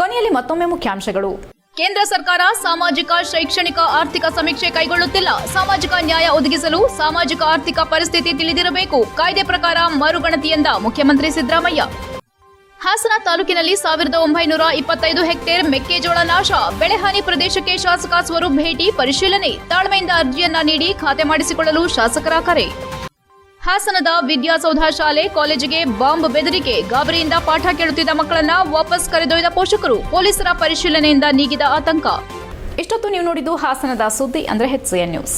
ಕೊನೆಯಲ್ಲಿ ಮತ್ತೊಮ್ಮೆ ಮುಖ್ಯಾಂಶಗಳು. ಕೇಂದ್ರ ಸರ್ಕಾರ ಸಾಮಾಜಿಕ, ಶೈಕ್ಷಣಿಕ, ಆರ್ಥಿಕ ಸಮೀಕ್ಷೆ ಕೈಗೊಳ್ಳುತ್ತಿಲ್ಲ. ಸಾಮಾಜಿಕ ನ್ಯಾಯ ಒದಗಿಸಲು ಸಾಮಾಜಿಕ ಆರ್ಥಿಕ ಪರಿಸ್ಥಿತಿ ತಿಳಿದಿರಬೇಕು. ಕಾಯ್ದೆ ಪ್ರಕಾರ ಮರುಗಣತಿಯಿಂದ ಮುಖ್ಯಮಂತ್ರಿ ಸಿದ್ದರಾಮಯ್ಯ. ಹಾಸನ ತಾಲೂಕಿನಲ್ಲಿ 1925 ಹೆಕ್ಟೇರ್ ಮೆಕ್ಕೆಜೋಳ ನಾಶ. ಬೆಳೆಹಾನಿ ಪ್ರದೇಶಕ್ಕೆ ಶಾಸಕ ಸ್ವರೂಪ್ ಭೇಟಿ, ಪರಿಶೀಲನೆ. ತಾಳ್ಮೆಯಿಂದ ಅರ್ಜಿಯನ್ನ ನೀಡಿ ಖಾತೆ ಮಾಡಿಸಿಕೊಳ್ಳಲು ಶಾಸಕರ ಕರೆ. ಹಾಸನದ ವಿದ್ಯಾಸೌಧ ಶಾಲೆ ಕಾಲೇಜಿಗೆ ಬಾಂಬ್ ಬೆದರಿಕೆ. ಗಾಬರಿಯಿಂದ ಪಾಠ ಕೇಳುತ್ತಿದ್ದ ಮಕ್ಕಳನ್ನ ವಾಪಸ್ ಕರೆದೊಯ್ದ ಪೋಷಕರು. ಪೊಲೀಸರ ಪರಿಶೀಲನೆಯಿಂದ ನೀಗಿದ ಆತಂಕ. ಇಷ್ಟೊತ್ತು ನೀವು ನೋಡಿದ್ದು ಹಾಸನದ ಸುದ್ದಿ, ಅಂದ್ರೆ HCN ನ್ಯೂಸ್.